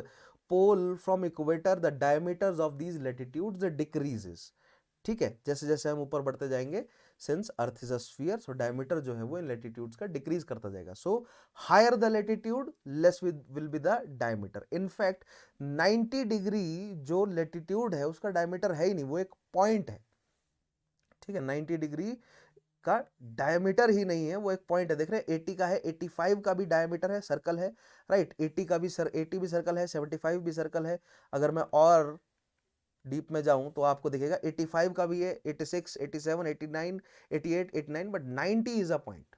pole from equator, the diameters of these latitudes decreases. ठीक है, जैसे जैसे हम ऊपर बढ़ते जाएंगे, since earth is a sphere, so diameter जो है वो इन लेटीट्यूड्स का डिक्रीज करता जाएगा। So higher the latitude less will be the diameter. In fact 90 degree जो लेटीट्यूड है उसका डायमीटर है ही नहीं, वो एक पॉइंट है। ठीक है, 90 डिग्री का डायमीटर ही नहीं है, वो एक पॉइंट है। देख रहे हैं 80 का है, 85 का भी डायमीटर है, सर्कल है, राइट, 80 का भी 80 भी सर्कल है, 75 भी सर्कल है। अगर मैं और डीप में जाऊं तो आपको दिखेगा 85 का भी है, 86, 87, 89, 88, 89, बट 90 इज अ पॉइंट।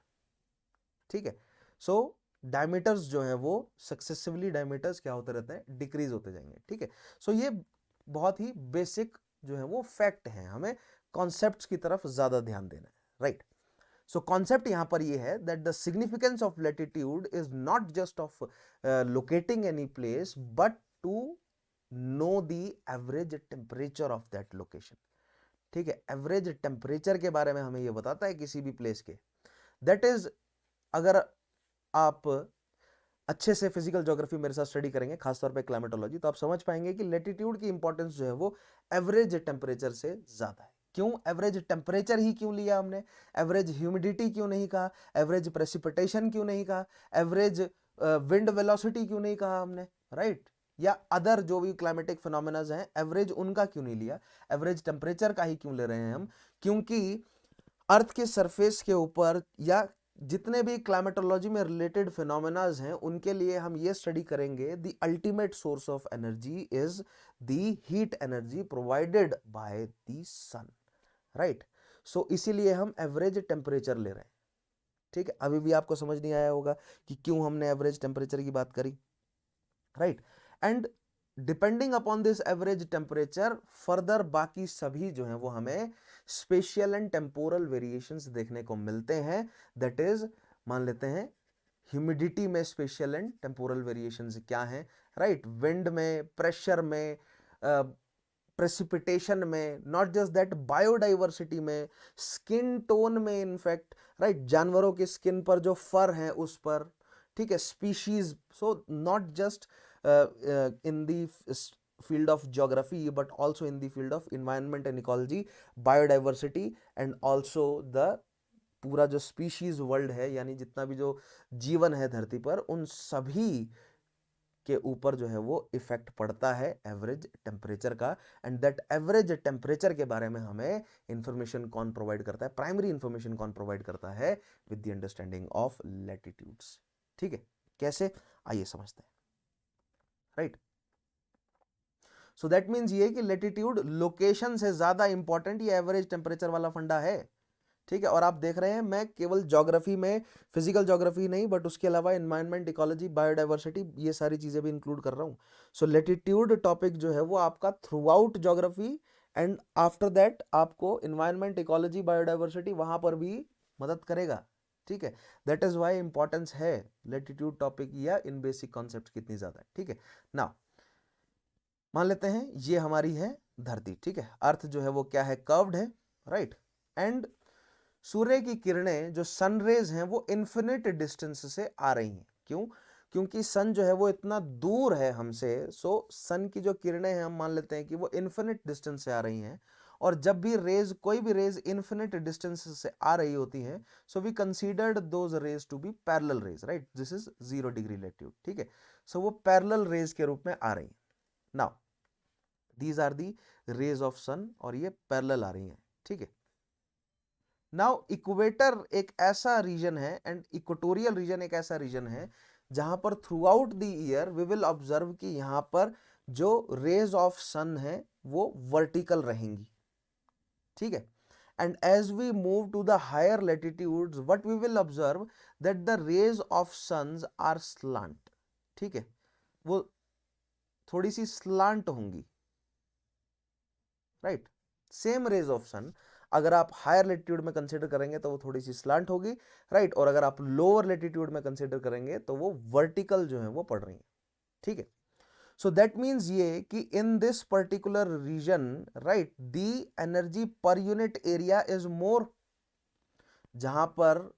ठीक है, सो डायमीटर्स जो है वो सक्सेसिवली डायमीटर्स क्या होते रहते हैं, डिक्रीज होते जाएंगे। ठीक है, सो ये बहुत ही बेसिक जो है वो फैक्ट है, हमें कॉन्सेप्ट्स की तरफ ज्यादा ध्यान देना है, राइट। सो कॉन्सेप्ट यहां पर ये है that the significance of latitude is not just of locating any place but to know the average temperature of that location. ठीक है, एवरेज टेम्परेचर के बारे में हमें ये बताता है किसी भी प्लेस के। दैट इज, अगर आप अच्छे से फिजिकल ज्योग्राफी मेरे साथ स्टडी करेंगे, खासतौर पे क्लाइमेटोलॉजी, तो आप समझ पाएंगे कि लैटिट्यूड की इंपॉर्टेंस जो है वो एवरेज टेम्परेचर से ज्यादा है। क्यों एवरेज टेम्परेचर ही क्यों लिया हमने? एवरेज ह्यूमिडिटी क्यों नहीं कहा? एवरेज प्रेसिपिटेशन क्यों नहीं कहा? एवरेज विंड वेलोसिटी क्यों नहीं कहा हमने? राइट, या अदर जो भी क्लाइमेटिक फिनोमेनाज हैं, एवरेज उनका क्यों नहीं लिया? एवरेज टेम्परेचर का ही क्यों ले रहे हैं हम? क्योंकि अर्थ के सरफेस के ऊपर या जितने भी क्लाइमेटोलॉजी में रिलेटेड फिनोमेनाज हैं उनके लिए हम ये स्टडी करेंगे the ultimate source of energy is the heat energy provided by the sun. Right, so इसीलिए हम एवरेज टेम्परेचर ले रहे हैं। ठीक है, अभी भी आपको समझ नहीं आया होगा कि क्यों हमने एवरेज टेम्परेचर की बात करी। Right, and depending upon this average temperature further बाकी सभी जो हैं वो हमें स्पेशियल एंड टेम्पोरल वेरिएशंस देखने को मिलते हैं। दैट इज, मान लेते हैं ह्यूमिडिटी में स्पेशियल एंड टेम्पोरल वेरिएशंस क्या हैं? राइट, विंड में, प्रेशर में, प्रेसिपिटेशन में, नॉट जस्ट दैट बायोडाइवर्सिटी में, स्किन टोन में, इनफैक्ट राइट, जानवरों के स्किन पर जो फर है उस पर। ठीक है, species, so not just in the field of geography but also in the field of environment and ecology, biodiversity and also the पूरा जो स्पीशीज वर्ल्ड है, यानी जितना भी जो जीवन है धरती पर, उन सभी के ऊपर जो है वो इफेक्ट पड़ता है एवरेज टेम्परेचर का। एंड दैट एवरेज टेम्परेचर के बारे में हमें इंफॉर्मेशन कौन प्रोवाइड करता है? प्राइमरी इंफॉर्मेशन कौन प्रोवाइड करता है? With the understanding of latitudes. ठीक है, कैसे? आइए समझते हैं। राइट, सो दैट मीन्स ये कि लैटिट्यूड लोकेशन से ज्यादा इंपॉर्टेंट ये एवरेज टेम्परेचर वाला फंडा है। ठीक है, और आप देख रहे हैं मैं केवल ज्योग्राफी में, फिजिकल ज्योग्राफी नहीं बट उसके अलावा एनवायरनमेंट, इकोलॉजी, बायोडाइवर्सिटी, ये सारी चीजें भी इंक्लूड कर रहा हूं। सो लैटिट्यूड टॉपिक जो है वो आपका through out geography and after that आपको एनवायरनमेंट, इकोलॉजी, बायोडाइवर्सिटी वहां पर भी मदद करेगा। ठीक है, दैट इज वाई इंपॉर्टेंस है लैटिट्यूड टॉपिक या इन बेसिक कॉन्सेप्ट कितनी ज्यादा है। ठीक है, नाउ मान लेते हैं ये हमारी है धरती। ठीक है, अर्थ जो है वो क्या है? कर्व्ड है। राइट, एंड सूर्य की किरणें जो सन रेज हैं वो इन्फिनिट डिस्टेंस से आ रही हैं। क्यों? क्योंकि सन जो है वो इतना दूर है हमसे। सो सन की जो किरणें हैं हम मान लेते हैं कि वो इन्फिनिट डिस्टेंस से आ रही हैं। और जब भी रेज, कोई भी रेज इन्फिनिट डिस्टेंस से आ रही होती हैं, so we considered those rays to be parallel rays. Right, this is 0 degree latitude. ठीक है, सो वो पैरेलल रेज के रूप में आ रही हैं। Now these are the rays of sun और ये पैरेलल आ रही हैं। ठीक है, नाउ इक्वेटर एक ऐसा रीजन है एंड इक्वेटोरियल रीजन एक ऐसा रीजन है जहां पर throughout the year we will observe कि यहां पर जो रेज ऑफ सन है वो वर्टिकल रहेंगी। ठीक है, and as we move to the higher latitudes what we will observe that the rays of suns are slant। ठीक है, वो थोड़ी सी स्लांट होंगी। राइट, सेम रेज ऑफ सन अगर आप हायर लेटीट्यूड में कंसीडर करेंगे तो वो थोड़ी सी स्लांट होगी। राइट, और अगर आप लोअर लेटीट्यूड में कंसीडर करेंगे तो वो वर्टिकल जो है वो पड़ रही है। ठीक है, सो दैट मीन्स ये कि in this particular region, right, the energy per unit area is more, जहां पर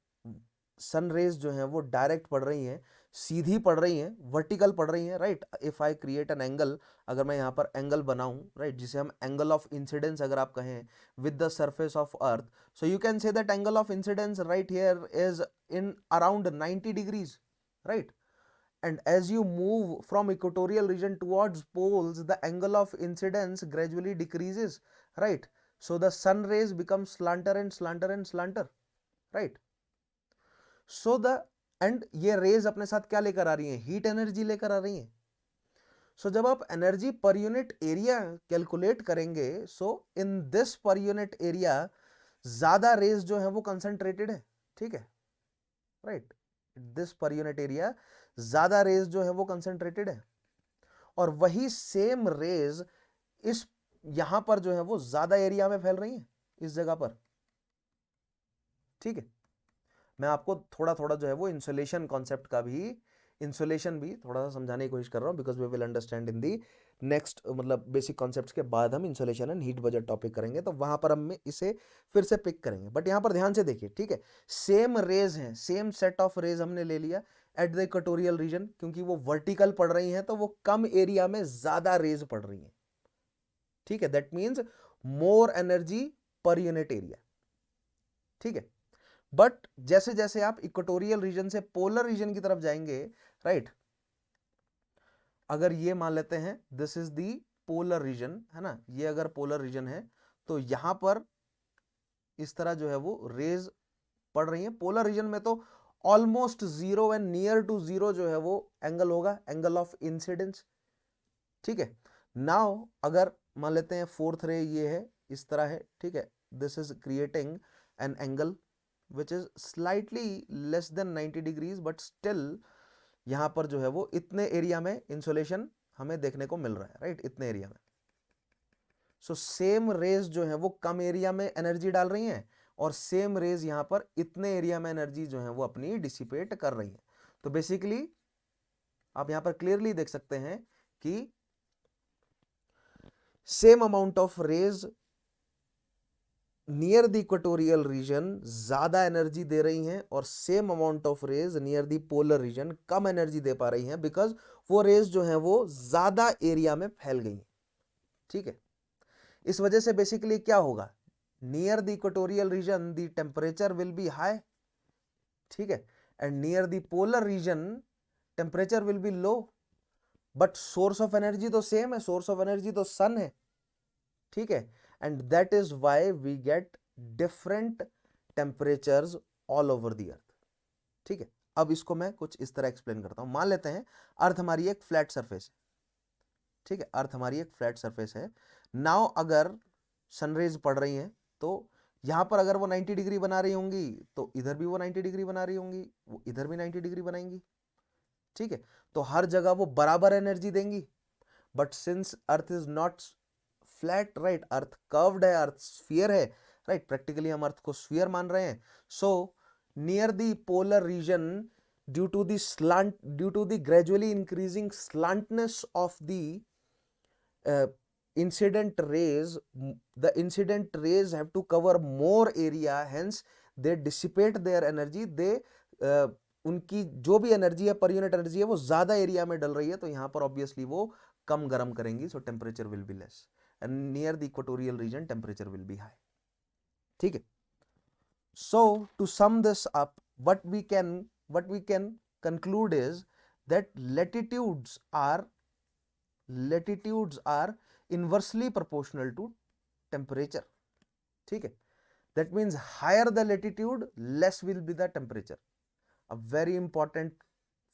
सन रेज जो है वो डायरेक्ट पड़ रही हैं, सीधी पड़ रही हैं, वर्टिकल पड़ रही हैं। Right, if I create an angle, अगर मैं यहाँ पर एंगल बनाऊं, राइट, जिसे हम एंगल ऑफ इंसिडेंस अगर आप कहें with the surface of earth, so you can say that angle of incidence right here is in around 90 degrees. Right, and as you move from equatorial region towards poles the angle of incidence gradually decreases। right, so the sun rays become slanter and slanter and slanter। right, so the and ये raise अपने साथ क्या लेकर आ रही हैं? Heat energy लेकर आ रही हैं। सो जब आप energy per unit area calculate करेंगे, so in this per unit area ज्यादा रेज जो है वो कंसंट्रेटेड है। ठीक है, right, this per unit area ज्यादा रेज जो है वो कंसंट्रेटेड है, और वही सेम रेज इस यहां पर जो है वो ज्यादा एरिया में फैल रही है इस जगह पर। ठीक है, मैं आपको थोड़ा थोड़ा जो है वो इंसुलेशन कॉन्सेप्ट का भी, इंसुलेशन भी थोड़ा सा समझाने की कोशिश कर रहा हूँ, because we will understand in the next, मतलब बेसिक कॉन्सेप्ट्स के बाद हम insolation and heat budget topic करेंगे, तो वहां पर हम इसे फिर से पिक करेंगे। बट यहाँ पर ध्यान से देखिए, ठीक है, सेम रेज हैं, सेम सेट ऑफ रेज हमने ले लिया एट द इक्वेटोरियल रीजन, क्योंकि वो वर्टिकल पड़ रही हैं तो वो कम एरिया में ज्यादा रेज पड़ रही हैं, ठीक है, that means more energy per unit area, ठीक है। बट जैसे जैसे आप इक्वेटोरियल रीजन से पोलर रीजन की तरफ जाएंगे, राइट, अगर ये मान लेते हैं this is the polar region, है ना, ये अगर पोलर रीजन है तो यहां पर इस तरह जो है वो रेज पड़ रही है। पोलर रीजन में तो almost zero and near to zero जो है वो एंगल होगा, एंगल ऑफ इंसिडेंस, ठीक है। नाउ अगर मान लेते हैं फोर्थ रे ये है, इस तरह है, ठीक है, this is creating an angle which is slightly less than 90 degrees, but still यहां पर जो है वो इतने एरिया में इंसुलेशन हमें देखने को मिल रहा है, राइट, इतने एरिया में। सो सेम रेज जो है वो कम एरिया में एनर्जी डाल रही हैं, और सेम रेज यहां पर इतने एरिया में एनर्जी जो है वो अपनी डिसिपेट कर रही है। तो बेसिकली आप यहां पर क्लियरली देख सकते हैं कि same amount of rays near the equatorial region ज्यादा एनर्जी दे रही हैं, और same amount of rays near the polar region कम एनर्जी दे पा रही हैं, बिकॉज वो रेज जो है वो ज्यादा एरिया में फैल गई हैं, ठीक है। इस वजह से बेसिकली क्या होगा, near the equatorial region the temperature will be high, ठीक है, and near the polar region temperature will be low, but source of energy तो सेम है, सोर्स ऑफ एनर्जी तो सन है, ठीक है, and that is why we get different temperatures all over the earth, ठीक है। अब इसको मैं कुछ इस तरह एक्सप्लेन करता हूं। मान लेते हैं अर्थ हमारी एक फ्लैट सरफेस है, ठीक है, अर्थ हमारी एक फ्लैट सरफेस है। नाउ अगर सनरेज पड़ रही हैं तो यहां पर अगर वो 90 डिग्री बना रही होंगी तो इधर भी वो 90 डिग्री बना रही होंगी, वो इधर भी 90 डिग्री बनाएंगी, ठीक है। तो हर जगह वो बराबर एनर्जी देंगी, but since earth is not flat, right, earth curved है, अर्थ स्फीयर है, राइट, प्रैक्टिकली हम अर्थ को स्फीयर मान रहे हैं। So near the polar region, due to the slant, due to the gradually increasing slantness of the incident rays, the incident rays have to cover more area, hence they dissipate their energy, they उनकी जो भी energy है per unit energy है वो ज्यादा area में डल रही है, तो यहां पर ऑब्वियसली वो कम गर्म करेंगी, so temperature will be less, and near the equatorial region temperature will be high, ठीक है। So to sum this up, what we can conclude is that latitudes are inversely proportional to temperature, ठीक है, that means higher the latitude less will be the temperature। अब very important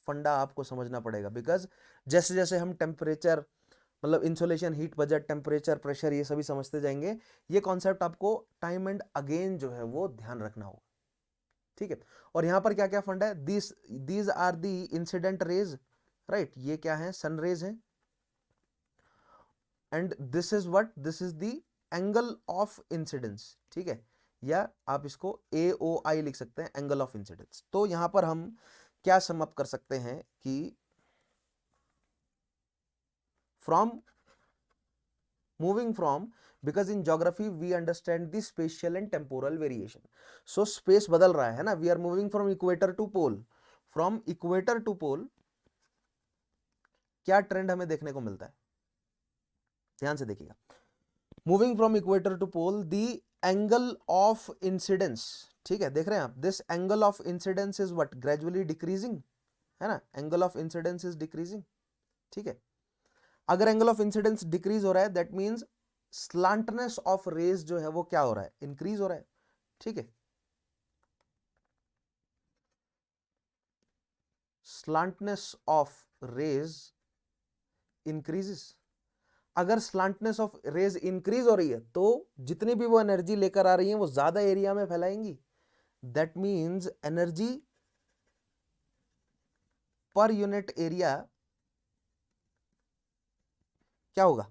फंडा आपको समझना पड़ेगा, because जैसे जैसे हम टेम्परेचर, मतलब insolation, heat budget, temperature, pressure, ये सभी समझते जाएंगे, ये कॉन्सेप्ट आपको टाइम एंड अगेन जो है वो ध्यान रखना होगा, ठीक है। और यहां पर क्या क्या फंडा है, these are the incident rays, right, ये क्या है, सन रेज है, and this is what, this is the angle of incidence, ठीक है, या आप इसको AOI लिख सकते हैं, एंगल ऑफ इंसिडेंस। तो यहां पर हम क्या सम अप कर सकते हैं कि from moving from, because in geography we understand the spatial and temporal variation, so space बदल रहा है ना, we are moving from equator to pole, from equator to pole क्या ट्रेंड हमें देखने को मिलता है, ध्यान से देखिएगा, moving from equator to pole the angle of incidence, ठीक है, देख रहे हैं आप, this angle of incidence is what, gradually decreasing, है ना, angle of incidence is decreasing, ठीक है। अगर एंगल ऑफ इंसिडेंस डिक्रीज हो रहा है, दैट मींस स्लांटनेस ऑफ रेज जो है वो क्या हो रहा है, इंक्रीज हो रहा है, ठीक है, स्लांटनेस ऑफ रेज इंक्रीजेस। अगर स्लांटनेस ऑफ रेज इंक्रीज हो रही है तो जितनी भी वो एनर्जी लेकर आ रही है वो ज्यादा एरिया में फैलाएंगी, that means energy per unit area क्या होगा,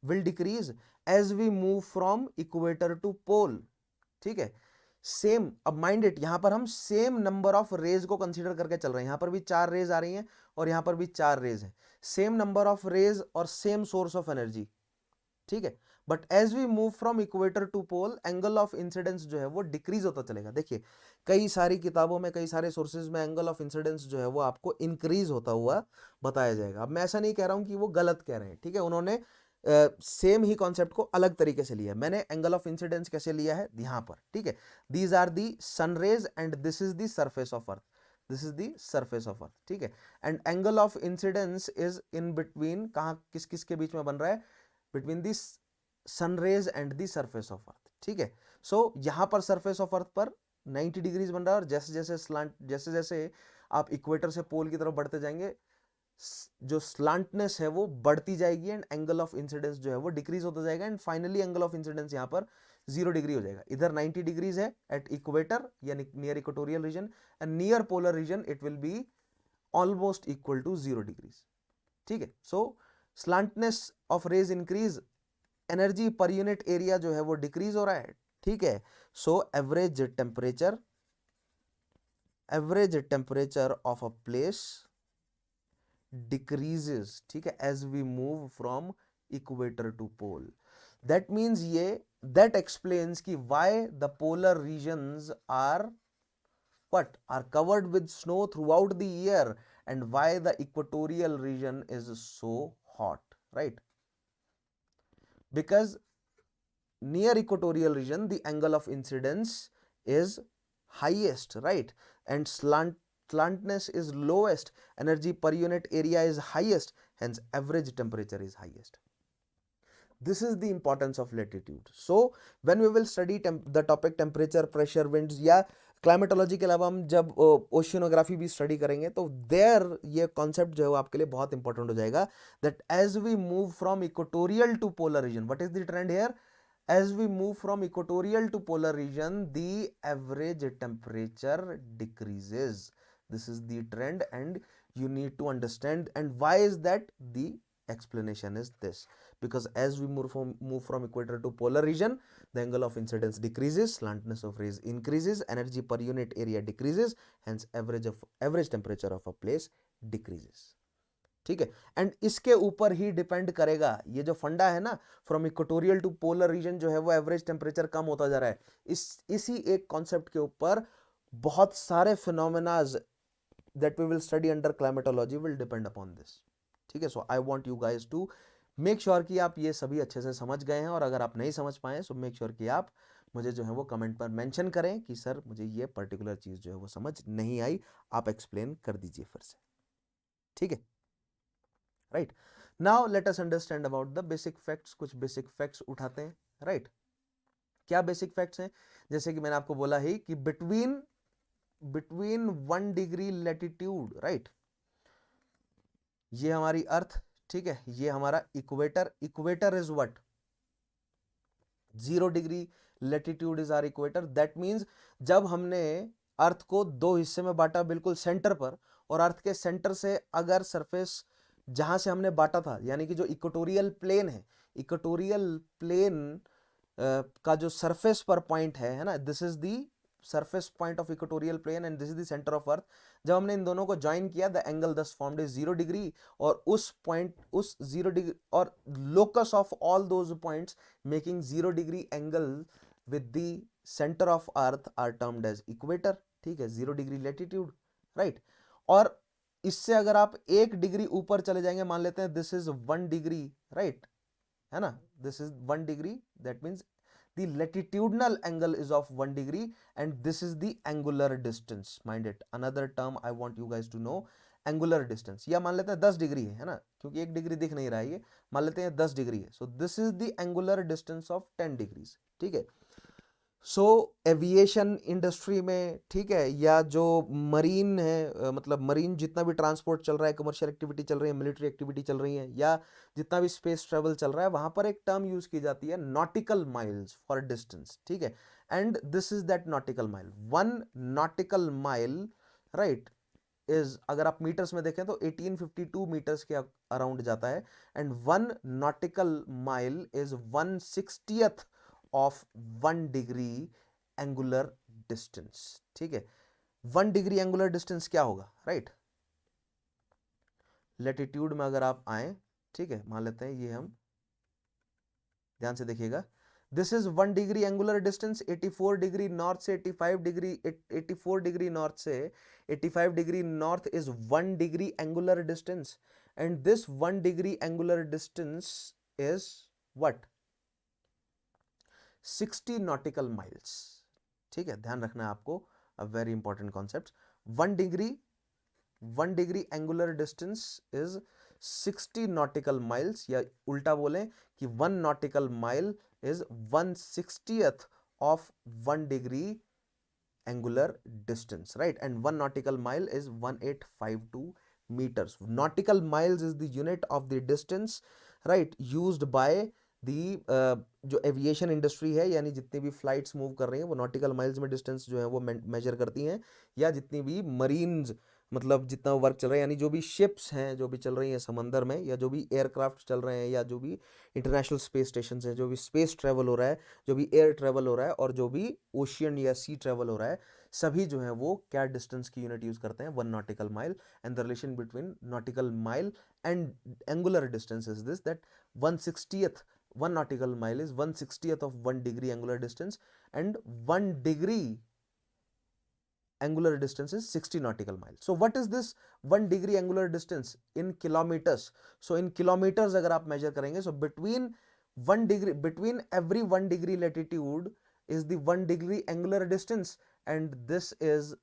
will decrease as we move from equator to pole, ठीक है। सेम, अब माइंड इट, यहां पर हम सेम नंबर ऑफ रेज को कंसीडर करके चल रहे हैं। यहां पर भी 4 रेज आ रही हैं और यहां पर भी 4 रेज हैं, सेम नंबर ऑफ रेज और सेम सोर्स ऑफ एनर्जी, ठीक है। But as we move from equator to pole, angle of incidence जो है वो डिक्रीज होता चलेगा। देखिए कई सारी किताबों में, कई सारे सोर्सेज में एंगल ऑफ इंसिडेंस जो है वो आपको इंक्रीज होता हुआ बताया जाएगा। अब मैं ऐसा नहीं कह रहा हूं कि वो गलत कह रहे हैं, ठीक है, उन्होंने सेम ही कॉन्सेप्ट को अलग तरीके से लिया। मैंने एंगल ऑफ इंसिडेंस कैसे लिया है यहां पर, ठीक है, these are the sun rays and this is the surface of earth, this is the surface of earth, ठीक है। And angle of incidence is in between, कहां किस किस के बीच में बन रहा है, between this sun rays and the surface of earth, ठीक है। सो यहां पर सरफेस ऑफ अर्थ पर 90 डिग्रीज बन रहा है और जैसे जैसे स्लांट, जैसे जैसे आप इक्वेटर से पोल की तरफ बढ़ते जाएंगे, जो स्लांटनेस है वो बढ़ती जाएगी एंड एंगल ऑफ इंसिडेंस जो है वो डिक्रीज होता जाएगा and finally angle of incidence यहां पर 0 डिग्री हो जाएगा। इधर 90 डिग्रीज है एट इक्वेटर यानी near equatorial region, and near polar region it will be almost equal to 0 degrees, ठीक है। So slantness of rays increase, energy per unit area जो है वो डिक्रीज हो रहा है, ठीक है। सो average temperature of a place decreases, ठीक है, as we move from equator to pole. That means ये, that explains कि why the polar regions are what, are covered with snow throughout the year and why the equatorial region is so hot, right? Because near equatorial region the angle of incidence is highest, right, and slantness is lowest, energy per unit area is highest, hence average temperature is highest. This is the importance of latitude. So when we will study the topic temperature, pressure, winds या climatology के अलावा हम जब oceanography भी study करेंगे तो there ये concept जो है वो आपके लिए बहुत इंपॉर्टेंट हो जाएगा, that as we move from equatorial to polar region, what is the trend here, as we move from equatorial to polar region the average temperature decreases. This is the trend and you need to understand. And why is that? The explanation is this, because as we move from equator to polar region the angle of incidence decreases, slantness of rays increases, energy per unit area decreases, hence average temperature of a place decreases, ठीक है। And इसके ऊपर ही depend करेगा ये जो फंडा है ना, from equatorial to polar region जो है वो एवरेज टेम्परेचर कम होता जा रहा है, इसी एक कॉन्सेप्ट के ऊपर बहुत सारे phenomenas that we will study under climatology will depend upon this, ठीक है। So I want you guys to make sure कि आप ये सभी अच्छे से समझ गए हैं, और अगर आप नहीं समझ पाए सो मेक श्योर कि आप मुझे जो है वो कमेंट पर मेंशन करें कि सर मुझे ये पर्टिकुलर चीज जो है वो समझ नहीं आई, आप एक्सप्लेन कर दीजिए फिर से, ठीक है। Right, now let us understand about the basic facts. कुछ बेसिक फैक्ट्स उठाते हैं, राइट। क्या बेसिक फैक्ट्स हैं, जैसे कि मैंने आपको बोला ही कि बिटवीन 1 डिग्री लैटिट्यूड, राइट, ये हमारी अर्थ, ठीक है, ये हमारा equator is what, 0 degree latitude is our equator. That means जब हमने अर्थ को दो हिस्से में बांटा बिल्कुल सेंटर पर, और अर्थ के सेंटर से अगर सरफेस जहां से हमने बांटा था, यानी कि जो इक्वेटोरियल प्लेन है, इक्वेटोरियल प्लेन का जो सरफेस पर पॉइंट है ना, this is the surface point of equatorial plane and this is the centre of earth. जब हमने इन दोनों को ज्वाइन किया the angle thus formed is 0 degree, और उस पॉइंट, उस 0 डिग्री और locus of all those points making 0 degree angle with the centre of earth are termed as equator, ठीक है, 0 डिग्री लैटिट्यूड, राइट। और इससे अगर आप 1 डिग्री ऊपर चले जाएंगे, मान लेते हैं दिस इज 1 डिग्री, राइट, है ना, this is 1 degree, that means the latitudinal angle is of 1 degree and this is the angular distance. Mind it, another term I want you guys to know, angular distance। या मान लेते हैं 10 degree है ना, क्योंकि 1 degree दिख नहीं रहा है, ये मान लेते हैं 10 डिग्री है, so this is the angular distance of 10 degrees, ठीक है। सो एविएशन इंडस्ट्री में, ठीक है, या जो मरीन है, मतलब मरीन जितना भी ट्रांसपोर्ट चल रहा है, कमर्शियल एक्टिविटी चल रही है, मिलिट्री एक्टिविटी चल रही है, या जितना भी स्पेस ट्रेवल चल रहा है, वहां पर एक टर्म यूज की जाती है नॉटिकल माइल्स फॉर डिस्टेंस, ठीक है। And this is that nautical mile, 1 nautical mile, right, is, अगर आप मीटर्स में देखें तो 1852 मीटर्स के अराउंड जाता है, and 1 nautical mile is 1/60th of 1 degree angular distance. ठीक है, 1 डिग्री एंगुलर डिस्टेंस क्या होगा, राइट? लेटीट्यूड में अगर आप आए, ठीक है, मान लेते हैं ये हम, ध्यान से देखिएगा, this is 1 degree angular distance, 84 degree north से 85 डिग्री, 84 डिग्री नॉर्थ से 85 degree north is 1 degree angular distance, and this 1 degree angular distance is what, 60 nautical miles. ठीक है, ध्यान रखना है आपको, a very important concept. 1 degree angular distance is 60 nautical miles, या उल्टा बोलें कि 1 nautical mile is 1/60th of 1 degree angular distance, right? And 1 nautical mile is 1852 meters. Nautical miles is the unit of the distance, right, used by जो aviation industry है, यानी जितनी भी flights move कर रही हैं वो नॉटिकल माइल्स में डिस्टेंस जो है वो मेजर करती हैं, या जितनी भी मरीन्स, मतलब जितना वर्क चल रहा है, यानी जो भी शिप्स हैं जो भी चल रही हैं समंदर में, या जो भी एयरक्राफ्ट चल रहे हैं, या जो भी इंटरनेशनल स्पेस स्टेशन हैं, जो भी स्पेस ट्रेवल हो रहा है, जो भी एयर ट्रेवल हो रहा है, और जो भी ओशियन या सी ट्रेवल हो रहा है, सभी जो है वो क्या डिस्टेंस की यूनिट यूज करते हैं, 1 nautical mile. And the relation between nautical mile and angular distance is this, that 1/60th 1 nautical mile is 1/60th of 1 degree angular distance, and 1 degree angular distance is 60 nautical miles. So what is this 1 degree angular distance in kilometers? So in kilometers अगर आप measure करेंगे, so between every 1 degree latitude is the 1 degree angular distance, and this is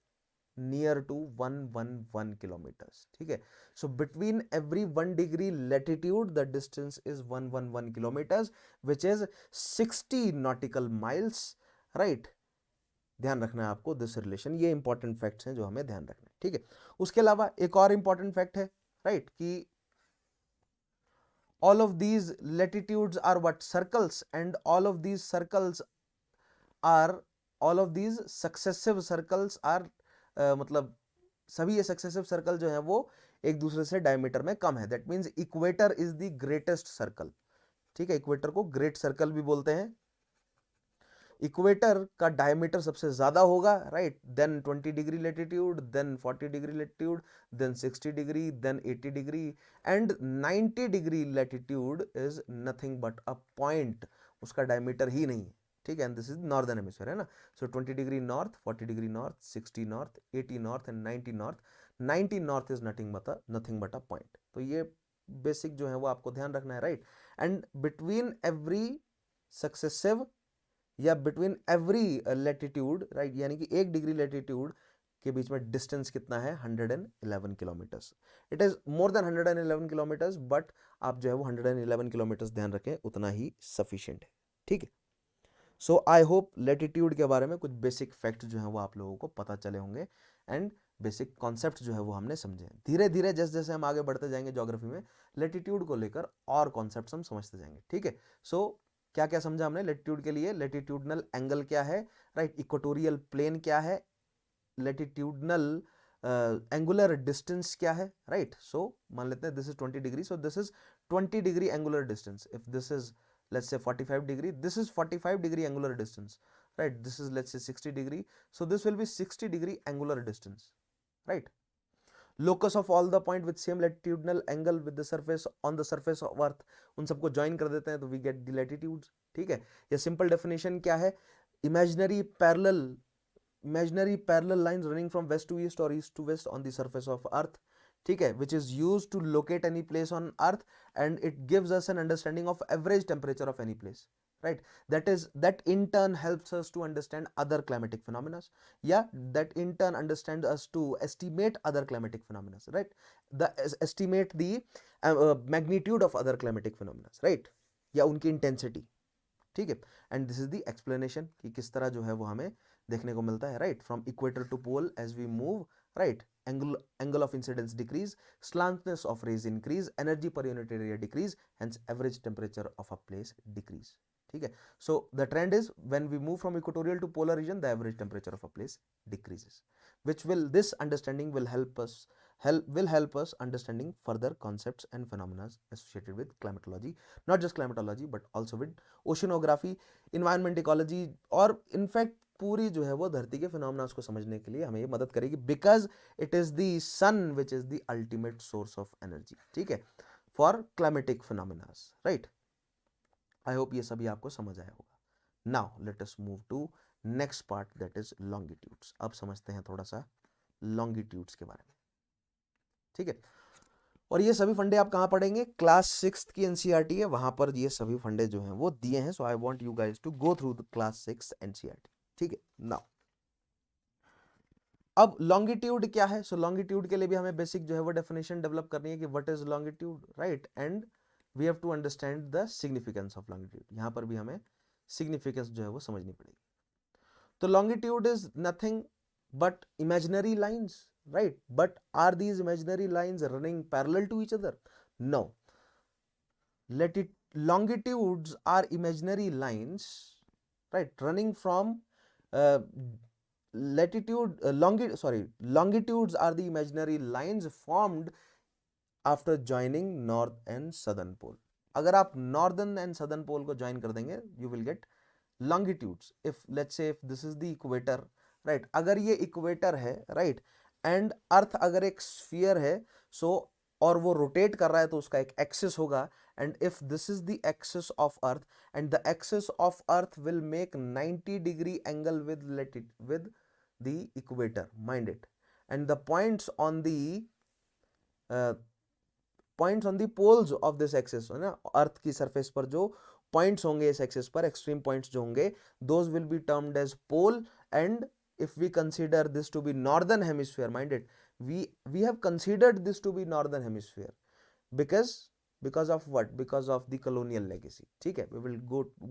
near to 111 kilometers. ठीक है, so between every 1 degree latitude the distance is 111 kilometers, which is 60 nautical miles, right? ध्यान रखना है आपको this relation, ये important facts हैं जो हमें ध्यान रखना है। ठीक है, उसके अलावा एक और इंपॉर्टेंट फैक्ट है, राइट, कि all of these latitudes are what, circles, and all of these successive circles are मतलब सभी ये सक्सेसिव सर्कल जो है वो एक दूसरे से डायमीटर में कम है, that means equator is the greatest circle. ठीक है, इक्वेटर को ग्रेट सर्कल भी बोलते हैं। इक्वेटर का डायमीटर सबसे ज्यादा होगा, right, then 20 degree latitude, then 40 degree latitude, then 60 degree, then 80 degree, and 90 degree latitude is nothing but a point, उसका डायमीटर ही नहीं है। ठीक है, and this is northern hemisphere, है ना। So 20 degree north, 40 degree north, 60 north, 80 north and 90 north. 90 north is nothing but a point. तो ये बेसिक जो है वो आपको ध्यान रखना है, right. And between every successive या बिटवीन एवरी लेटीट्यूड, राइट, यानी कि 1 डिग्री लेटीट्यूड के बीच में डिस्टेंस कितना है, 111 kilometres. It is more than 111 kilometres, but आप जो है वो 111 किलोमीटर्स ध्यान रखें, उतना ही सफिशिएंट है। ठीक है, सो आई होप लेटीट्यूड के बारे में कुछ बेसिक फैक्ट जो है वो आप लोगों को पता चले होंगे, एंड बेसिक कॉन्सेप्ट जो है वो हमने समझे। धीरे धीरे जैसे जैसे हम आगे बढ़ते जाएंगे ज्योग्राफी में, लेटीट्यूड को लेकर और कॉन्सेप्ट हम समझते जाएंगे। ठीक है, सो क्या क्या समझा हमने लेटीट्यूड के लिए, लेटीट्यूडनल एंगल क्या है, राइट, इक्वेटोरियल प्लेन क्या है, लेटीट्यूडनल एंगुलर डिस्टेंस क्या है, राइट। सो मान लेते हैं this is 20 degree, so this is 20 degree angular distance. If this is let's say 45 degree, this is 45 degree angular distance, right? This is let's say 60 degree, so this will be 60 degree angular distance, right? Locus of all the point with same latitudinal angle with the surface on the surface of earth, उन सबको join कर देते हैं तो we get the latitudes। ठीक है, ये simple definition क्या है, imaginary parallel lines running from west to east or east to west on the surface of earth, ठीक है, which is used to locate any place on earth, and it gives us an understanding of average temperature of any place, right? That in turn helps us to understand other climatic phenomena, yeah, that in turn understands us to estimate other climatic phenomena, right? Estimate the magnitude of other climatic phenomena, right, या उनकी intensity। ठीक है, and this is the explanation कि किस तरह जो है वो हमें देखने को मिलता है, right, from equator to pole as we move, right, angle of incidence decrease, slantness of rays increase, energy per unit area decrease, hence average temperature of a place decrease। ठीक है, so the trend is when we move from equatorial to polar region, the average temperature of a place decreases, this understanding will help us understanding further concepts and phenomena associated with climatology, not just climatology but also with oceanography, environment ecology, or in fact पूरी जो है वो धरती के phenomena को समझने के लिए हमें ये मदद करेगी, because it is the sun which is the ultimate source of energy, ठीक है, for climatic phenomena, right. I hope ये सभी आपको समझ आया होगा। Now let us move to next part, that is longitudes. अब समझते हैं थोड़ा सा लॉन्गिट्यूड्स के बारे में, ठीक है। और ये सभी फंडे आप कहाँ पढ़ेंगे, क्लास 6 की एनसीईआरटी है, वहां पर ये सभी फंडे जो हैं वो दिए हैं। So I want you guys to go through the class 6 NCERT, ठीक है। नाउ अब लॉन्गिट्यूड क्या है, सो लॉन्गिट्यूड के लिए भी हमें बेसिक जो है वो डेफिनेशन डेवलप करनी है कि what is longitude, right, and we have to understand the significance of longitude. यहां पर भी हमें सिग्निफिकेंस जो है वो समझनी पड़ेगी। तो longitude is nothing but imaginary lines, right? But are these imaginary lines running parallel to each other? No. Longitudes are imaginary lines, right, running from uh, longitudes are the imaginary lines formed after joining north and southern pole. अगर आप northern and southern pole को join कर देंगे, you will get longitudes. If let's say if this is the equator, right, अगर ये equator है, right, and earth अगर एक sphere है, so और वो rotate कर रहा है तो उसका एक axis होगा, and if this is the axis of earth and the axis of earth will make 90-degree angle with the equator, mind it, and the points on the poles of this axis, है ना, अर्थ की surface पर जो points होंगे इस axis पर, extreme points जो होंगे, those will be termed as pole. And if we consider this to be northern hemisphere, mind it, we have considered this to be northern hemisphere because of what, because of the colonial legacy, ठीक है, we will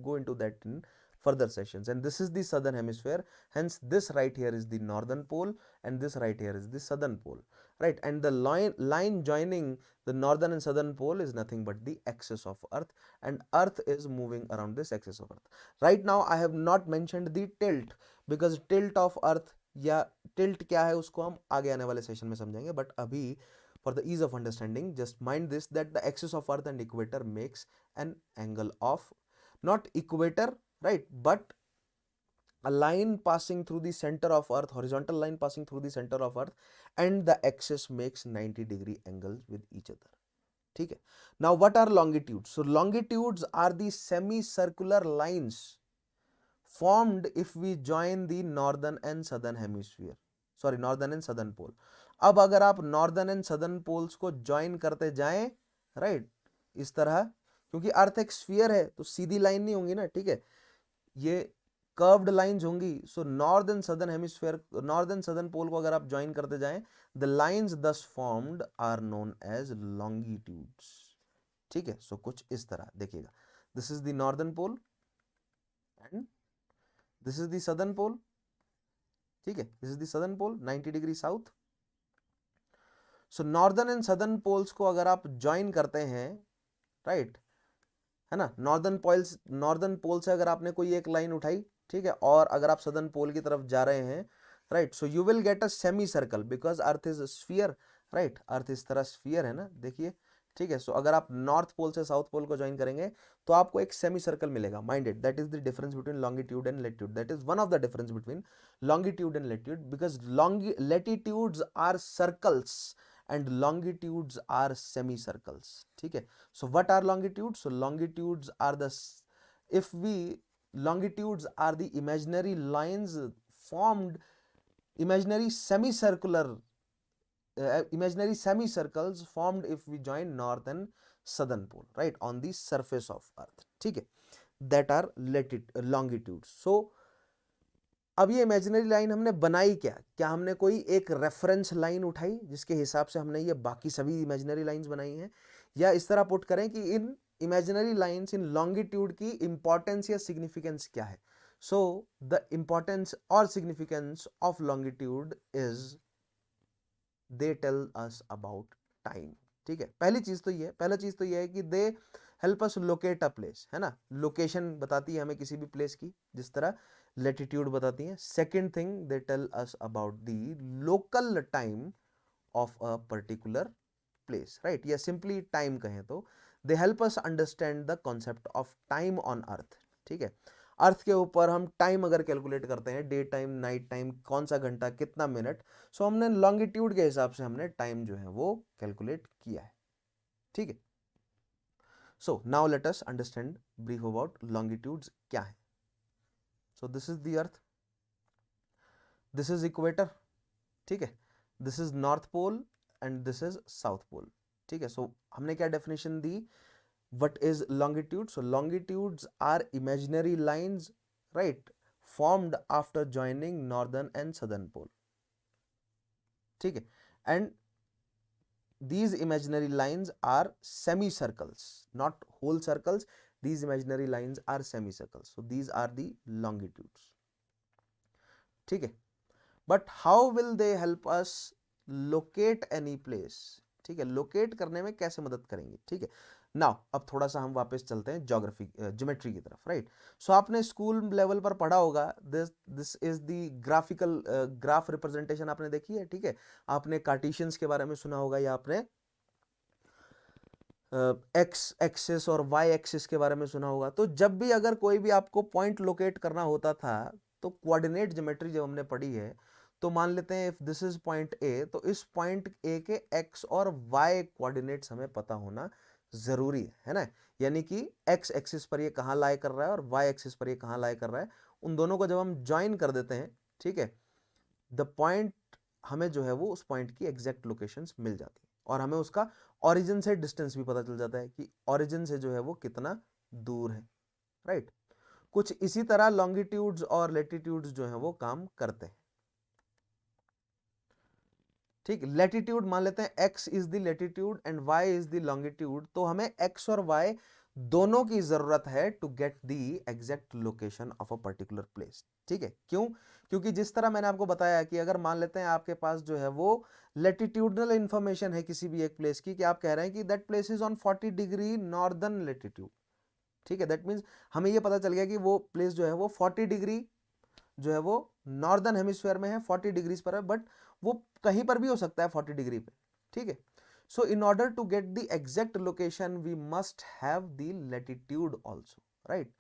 go into that in further sessions. And this is the southern hemisphere, hence this right here is the northern pole and this right here is the southern pole, right, and the line joining the northern and southern pole is nothing but the axis of earth, and earth is moving around this axis of earth. Right now I have not mentioned the tilt, because tilt of earth या tilt क्या है उसको हम आगे आने वाले session में समझेंगे, बट अभी for the ease of understanding just mind this, that the axis of earth and equator makes an angle of not equator, right, but a line passing through the center of earth, horizontal line passing through the center of earth, and the axis makes 90-degree angles with each other, ठीक है। Now what are longitudes? So longitudes are the semicircular lines formed if we join the northern and southern hemisphere, sorry, northern and southern pole. अब अगर आप northern and southern poles को join करते जाएं, right, इस तरह, क्योंकि अर्थ एक स्फीयर है तो सीधी लाइन नहीं होंगी ना, ठीक है, ये कर्व्ड लाइंस होंगी। सो north and southern hemisphere, north and southern pole को अगर आप ज्वाइन करते जाएं, the lines thus formed are known as longitudes, ठीक है। सो कुछ इस तरह देखिएगा, this is the northern pole and this is the southern pole, ठीक है, this is the southern pole 90 degree south. So northern and southern poles को अगर आप ज्वाइन करते हैं, राइट, है ना, नॉर्दर्न पोल से अगर आपने कोई एक लाइन उठाई, ठीक है, और अगर आप सदर्न पोल की तरफ जा रहे हैं, right, so you will get a semi circle, because earth is sphere, right, earth इस तरह स्फीयर है ना, देखिए, ठीक है। सो अगर आप नॉर्थ पोल से साउथ पोल को ज्वाइन करेंगे तो आपको एक सेमी सर्कल मिलेगा, mind it, that is the difference between longitude and latitude, that is one of the difference between longitude and latitude, because latitudes are circles and longitudes are semicircles, ठीक है। So what are longitudes? So longitudes are longitudes are the imaginary lines formed, imaginary semicircles formed if we join north and southern pole, right, on the surface of earth, ठीक है, that are longitudes. So अब ये imaginary line हमने बनाई क्या हमने कोई एक रेफरेंस लाइन उठाई जिसके हिसाब से हमने ये बाकी सभी इमेजिनरी लाइंस बनाई हैं, या इस तरह पुट करें कि इन इमेजिनरी लाइंस इन लॉन्गिट्यूड की इंपॉर्टेंस या सिग्निफिकेंस क्या है। सो द इंपॉर्टेंस और significance of longitude is they tell us about time, ठीक है। पहला चीज तो ये है कि they help us locate a place, है ना, लोकेशन बताती है हमें किसी भी प्लेस की, जिस तरह लैटिट्यूड बताती है। Second thing, they tell us about the local time of a particular place, right, या सिंपली टाइम कहें तो they help us understand the concept of time on earth, ठीक है। अर्थ के ऊपर हम टाइम अगर कैलकुलेट करते हैं, डे टाइम, नाइट टाइम, कौन सा घंटा, कितना मिनट, सो हमने लॉन्गिट्यूड के हिसाब से हमने टाइम जो है वो कैलकुलेट किया है, ठीक है। So now let us understand brief about longitudes क्या है। So this is the earth, this is equator, ठीक है, this is north pole and this is south pole, ठीक है। सो हमने क्या डेफिनेशन दी, what is longitude? So longitudes are imaginary lines, right, formed after joining northern and southern pole, ठीक है। and these imaginary lines are semicircles, not whole circles. These imaginary lines are semicircles, so these are the longitudes, ठीक है। but how will they help us locate any place, ठीक है, locate करने में कैसे मदद करेंगे, ठीक है। नाउ अब थोड़ा सा हम वापस चलते हैं ज्योग्राफी, ज्योमेट्री की तरफ, राइट। सो आपने स्कूल लेवल पर पढ़ा होगा, this is the graphical graph representation आपने देखी है, ठीक है। आपने कार्टेशियंस के बारे में सुना होगा, या आपने एक्स एक्सिस और वाई एक्सिस के बारे में सुना होगा। तो जब भी अगर कोई भी आपको पॉइंट लोकेट करना होता था, तो कोऑर्डिनेट ज्योमेट्री जब हमने पढ़ी है, तो मान लेते हैं इफ दिस इज पॉइंट ए, तो इस पॉइंट ए के एक्स और वाई कोऑर्डिनेट्स हमें पता होना जरूरी है ना। यानी कि एक्स एक्सिस पर ये कहाँ लाई कर रहा है और वाई एक्सिस पर ये कहाँ लाई कर रहा है, उन दोनों को जब हम ज्वाइन कर देते हैं, ठीक है, द पॉइंट, हमें जो है वो उस पॉइंट की एग्जैक्ट लोकेशंस मिल जाती है, और हमें उसका ओरिजिन से डिस्टेंस भी पता चल जाता है कि ओरिजिन से जो है वो कितना दूर है, राइट। कुछ इसी तरह लॉन्गिट्यूड्स और लेटिट्यूड्स जो है वो काम करते हैं, ठीक। लेटिट्यूड मान लेते हैं x is the latitude and y is the longitude, तो हमें x और y दोनों की जरूरत है to get the exact location of a particular place, ठीक है। क्यों? क्योंकि जिस तरह मैंने आपको बताया कि अगर मान लेते हैं आपके पास जो है वो लेटिट्यूडनल इंफॉर्मेशन है किसी भी एक प्लेस की, कि आप कह रहे हैं कि that place is on 40 degree northern latitude, ठीक है, दैट मीन्स हमें ये पता चल गया कि वो प्लेस जो है वो 40 डिग्री जो है वो नॉर्दर्न हेमिस्फीयर में है, 40 डिग्रीज पर है, बट वो कहीं पर भी हो सकता है 40 डिग्री पे, ठीक है। So in order to get the exact location we must have the latitude also, right.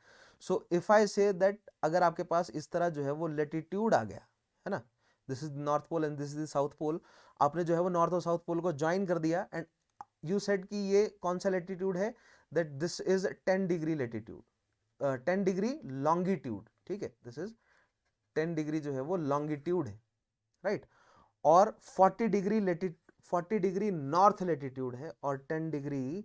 So if I say that अगर आपके पास इस तरह जो है वो लेटिट्यूड आ गया है ना, this is north pole and this is the south pole, आपने जो है वो नॉर्थ और साउथ पोल को ज्वाइन कर दिया, एंड यू सेड कि ये कौन सा लेटिट्यूड है, that this is 10 degree latitude, 10 degree longitude, ठीक है, दिस इज 10 डिग्री जो है वो लॉन्गिट्यूड है, राइट। और 40 डिग्री 40 डिग्री नॉर्थ लेटिट्यूड है, और 10 डिग्री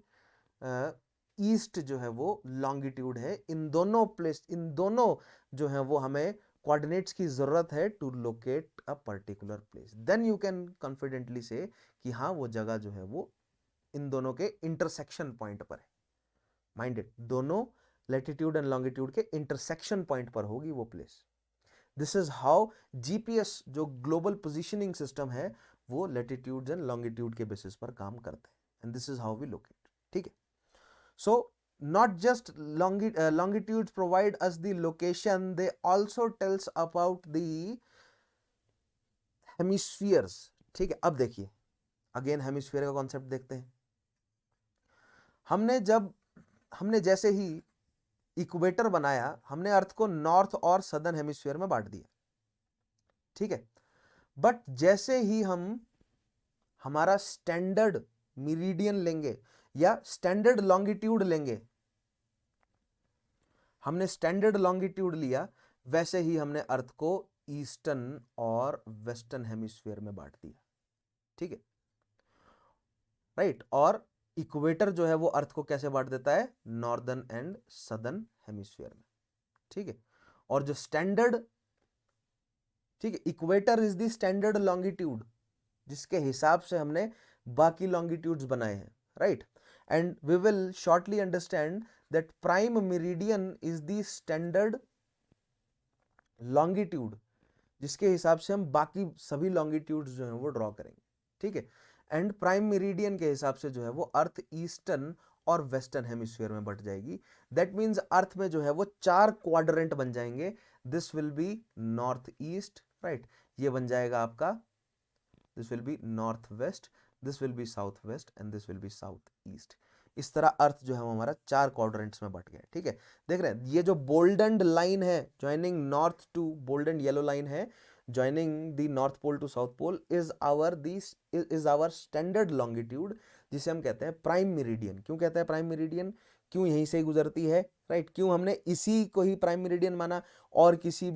ईस्ट जो है वो लॉन्गिट्यूड है। इन दोनों जो है वो हमें कोऑर्डिनेट्स की जरूरत है to locate a particular place, then you can confidently say that हाँ वो जगह जो है वो इन दोनों के इंटरसेक्शन पॉइंट पर है। माइंडेड, दोनों लेटिट्यूड एंड लॉन्गिट्यूड के इंटरसेक्शन पॉइंट पर होगी वो place. This is how GPS जो ग्लोबल पोजिशनिंग सिस्टम है वो लेटिट्यूड एंड लॉन्गिट्यूड के बेसिस पर काम करता है, and this is how we locate, ठीक है। सो not just longitudes provide us the location, they also tells about the hemispheres, ठीक है। अब देखिए अगेन हेमिस्फीयर का कॉन्सेप्ट देखते हैं। हमने जैसे ही इक्वेटर बनाया, हमने अर्थ को नॉर्थ और सदर्न हेमिस्फीयर में बांट दिया, ठीक है। बट जैसे ही हम हमारा स्टैंडर्ड मेरिडियन लेंगे या स्टैंडर्ड लॉन्गिट्यूड लेंगे, हमने स्टैंडर्ड लॉन्गिट्यूड लिया, वैसे ही हमने अर्थ को ईस्टर्न और वेस्टर्न हेमिस्फीयर में बांट दिया, ठीक है, राइट। और इक्वेटर जो है वो अर्थ को कैसे बांट देता है, नॉर्दर्न एंड सदर्न हेमिस्फीयर में, ठीक है। और जो स्टैंडर्ड, ठीक है, equator is the standard longitude जिसके हिसाब से हमने बाकी लॉन्गिट्यूड्स बनाए हैं, right. And we will shortly understand that prime meridian is the standard longitude जिसके हिसाब से हम बाकी सभी लॉन्गिट्यूड्स जो हैं वो ड्रॉ करेंगे, ठीक है। एंड प्राइम मेरिडियन के हिसाब से जो है वो अर्थ ईस्टर्न और वेस्टर्न हेमिस्फीयर में बट जाएगी। दैट मीन्स अर्थ में जो है वो 4 क्वाड्रेंट बन जाएंगे। This will B north east, right, ये बन जाएगा आपका, this will B north west, this will B south west and this will B south east. इस तरह अर्थ जो है वो हमारा 4 क्वाड्रेंट्स में बट गया है, ठीक है। देख रहे हैं ये जो बोल्डन लाइन है joining north to, bolden yellow line है joining the north pole to south pole, is our standard longitude, जिसे हम कहते हैं प्राइम मेरिडियन। क्यों कहते हैं प्राइम मेरिडियन? क्यों यहीं से ही गुजरती है, राइट। क्यों हमने इसी को ही प्राइम मेरिडियन माना और किसी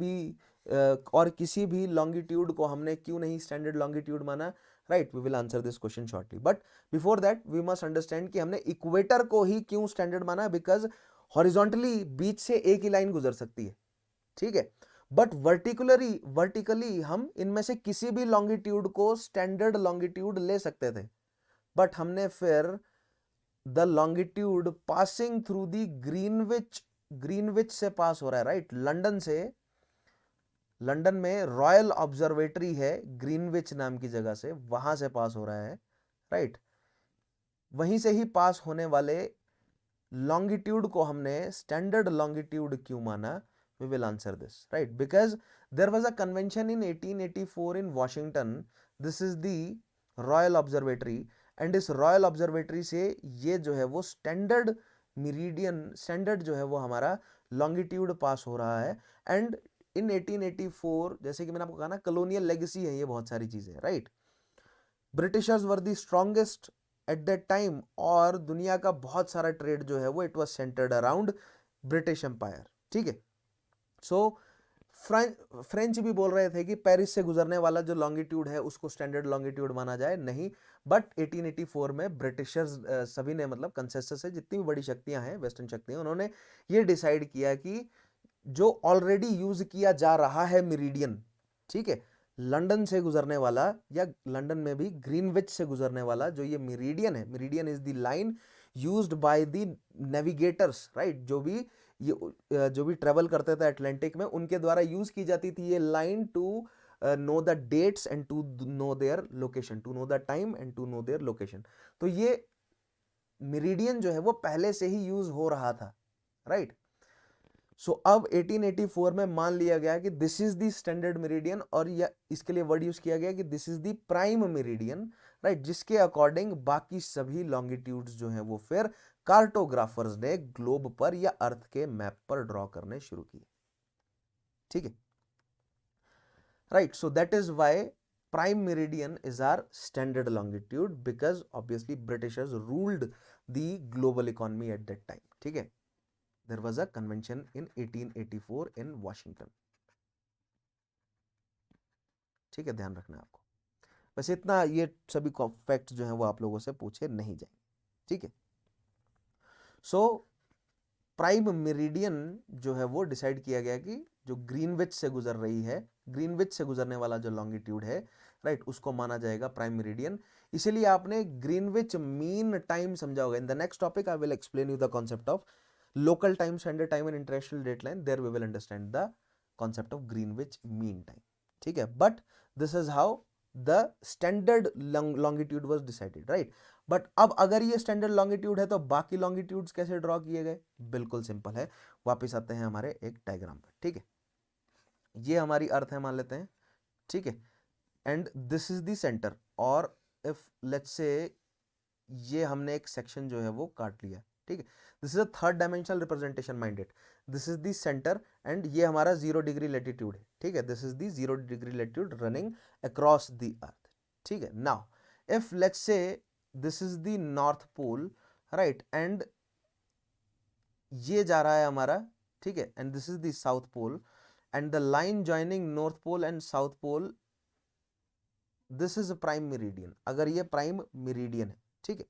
भी लॉन्गिट्यूड को हमने क्यों नहीं स्टैंडर्ड लॉन्गिट्यूड माना, right. We will answer this question shortly, but before that we must understand कि हमने इक्वेटर को ही क्यों स्टैंडर्ड माना, बिकॉज हॉरिजॉन्टली बीच से एक ही लाइन गुजर सकती है, ठीक है। बट वर्टिकली हम इनमें से किसी भी लॉन्गिट्यूड को स्टैंडर्ड लॉन्गिट्यूड ले सकते थे, बट हमने फिर the longitude passing through the Greenwich से पास हो रहा है, राइट। लंदन में रॉयल ऑब्जर्वेटरी है ग्रीनविच नाम की जगह से, वहां से पास हो रहा है, राइट। वहीं से ही पास होने वाले लॉन्गिट्यूड को हमने स्टैंडर्ड लॉन्गिट्यूड क्यों माना? We will answer this, right? Because there was a convention in 1884 in Washington. This is the Royal Observatory, and इस रॉयल ऑब्जर्वेटरी से ये जो है वो स्टैंडर्ड जो है वो हमारा लॉन्गिट्यूड पास हो रहा है। एंड इन 1884, जैसे कि मैंने आपको कहा ना, कॉलोनियल लेगेसी है ये बहुत सारी चीजें, right. Britishers were the strongest at that time, और दुनिया का बहुत सारा ट्रेड जो है वो it was centred around British empire, ठीक है। सो फ्रेंच भी बोल रहे थे कि पेरिस से गुजरने वाला जो लॉन्गिट्यूड है उसको स्टैंडर्ड लॉन्गिट्यूड माना जाए, नहीं। बट 1884 में ब्रिटिशर्स सभी ने, मतलब कंसेंसस है, जितनी भी बड़ी शक्तियां हैं, वेस्टर्न शक्तियां, उन्होंने ये डिसाइड किया कि जो ऑलरेडी यूज किया जा रहा है मेरिडियन, ठीक है, लंदन से गुजरने वाला या लंदन में भी ग्रीनविच से गुजरने वाला जो ये मेरिडियन है, meridian is the line used by the navigators, right. जो भी ट्रेवल करते थे अटलांटिक में, उनके द्वारा यूज की जाती थी ये line to know the dates and to know their location, to know the time and to know their location. तो ये मेरिडियन जो है वो पहले से ही यूज हो रहा था, राइट। सो अब 1884 में मान लिया गया कि this is the standard meridian, और इसके लिए वर्ड यूज किया गया कि this is the prime meridian, right, जिसके अकॉर्डिंग बाकी सभी लॉन्गिट्यूड्स जो हैं वो फिर कार्टोग्राफर्स ने ग्लोब पर या अर्थ के मैप पर ड्रॉ करने शुरू किए, ठीक है, right. So that is why prime meridian is our standard longitude, because obviously britishers ruled the global economy at that time, ठीक है। There was a convention in 1884 in Washington, ठीक है, ध्यान रखना आपको। बस इतना, ये सभी फैक्ट्स जो हैं वो आप लोगों से पूछे नहीं जाएंगे, ठीक है। सो प्राइम मेरिडियन जो है वो डिसाइड किया गया कि जो ग्रीनविच से गुजर रही है, ग्रीनविच से गुजरने वाला जो लॉन्गिट्यूड है, राइट, उसको माना जाएगा प्राइम मेरिडियन। इसीलिए आपने ग्रीनविच मीन टाइम समझा होगा। In the next topic I will explain you the concept of local time, standard time and international date line. There we will understand the concept of Greenwich mean time, ठीक है। but this is how the standard longitude was decided, right। but अब अगर ये standard longitude है तो बाकी longitudes कैसे draw किए गए? बिल्कुल सिंपल है। वापस आते हैं हमारे एक डायग्राम पर, ठीक है। ये हमारी अर्थ है मान लेते हैं, ठीक है, and this is the centre, और इफ लेट्स से ये हमने एक सेक्शन जो है वो काट लिया, ठीक है। This is a third dimensional representation, mind it. This is the centre and ये हमारा 0 डिग्री लैटिट्यूड है, ठीक है। This is the 0 degree latitude running across the earth, ठीक है। Now if let's say this is the north pole, right, and ये जा रहा है हमारा, ठीक है, and this is the south pole, and the line joining north pole and south pole, this is prime meridian. अगर ये प्राइम मेरिडियन है, ठीक है,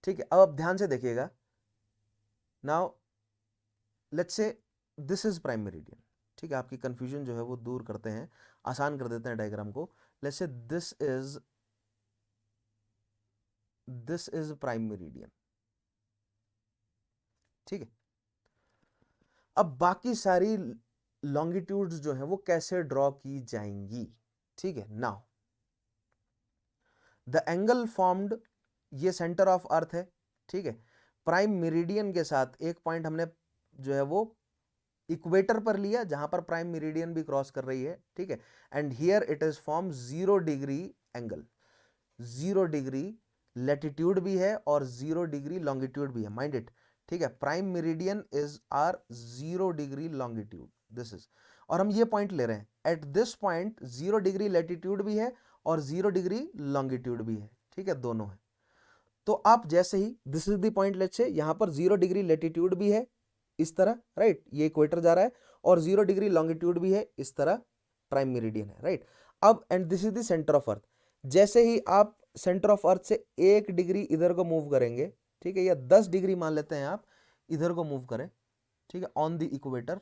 ठीक है। अब आप ध्यान से देखिएगा। Now let's say this is prime meridian, ठीक है। आपकी कंफ्यूजन जो है वो दूर करते हैं, आसान कर देते हैं डायग्राम को। Let's say this is prime meridian, ठीक है। अब बाकी सारी लॉन्गिट्यूड्स जो है वो कैसे ड्रॉ की जाएंगी, ठीक है। नाउ द एंगल फॉर्म्ड, ये सेंटर ऑफ अर्थ है, ठीक है। प्राइम मेरिडियन के साथ एक पॉइंट हमने जो है वो इक्वेटर पर लिया जहां पर प्राइम मेरिडियन भी क्रॉस कर रही है, ठीक है। And here it is form 0 degree angle, 0 degree latitude भी है और 0 डिग्री लॉन्गिट्यूड भी है, माइंड इट, ठीक है। Prime meridian is our 0 degree longitude, this is, और हम ये पॉइंट ले रहे हैं at this point 0 degree latitude भी है और 0 डिग्री लॉन्गिट्यूड भी है, ठीक है, दोनों है। तो आप जैसे ही this is the point, let's say यहां पर 0 डिग्री लैटिट्यूड भी है इस तरह, राइट, ये इक्वेटर जा रहा है, और 0 डिग्री लॉन्गिट्यूड भी है इस तरह, प्राइम मेरिडियन है, राइट। अब and this is the centre of अर्थ, जैसे ही आप सेंटर ऑफ अर्थ से 1 डिग्री इधर को मूव करेंगे, ठीक है, या 10 डिग्री मान लेते हैं आप इधर को मूव करें, ठीक है, on the equator,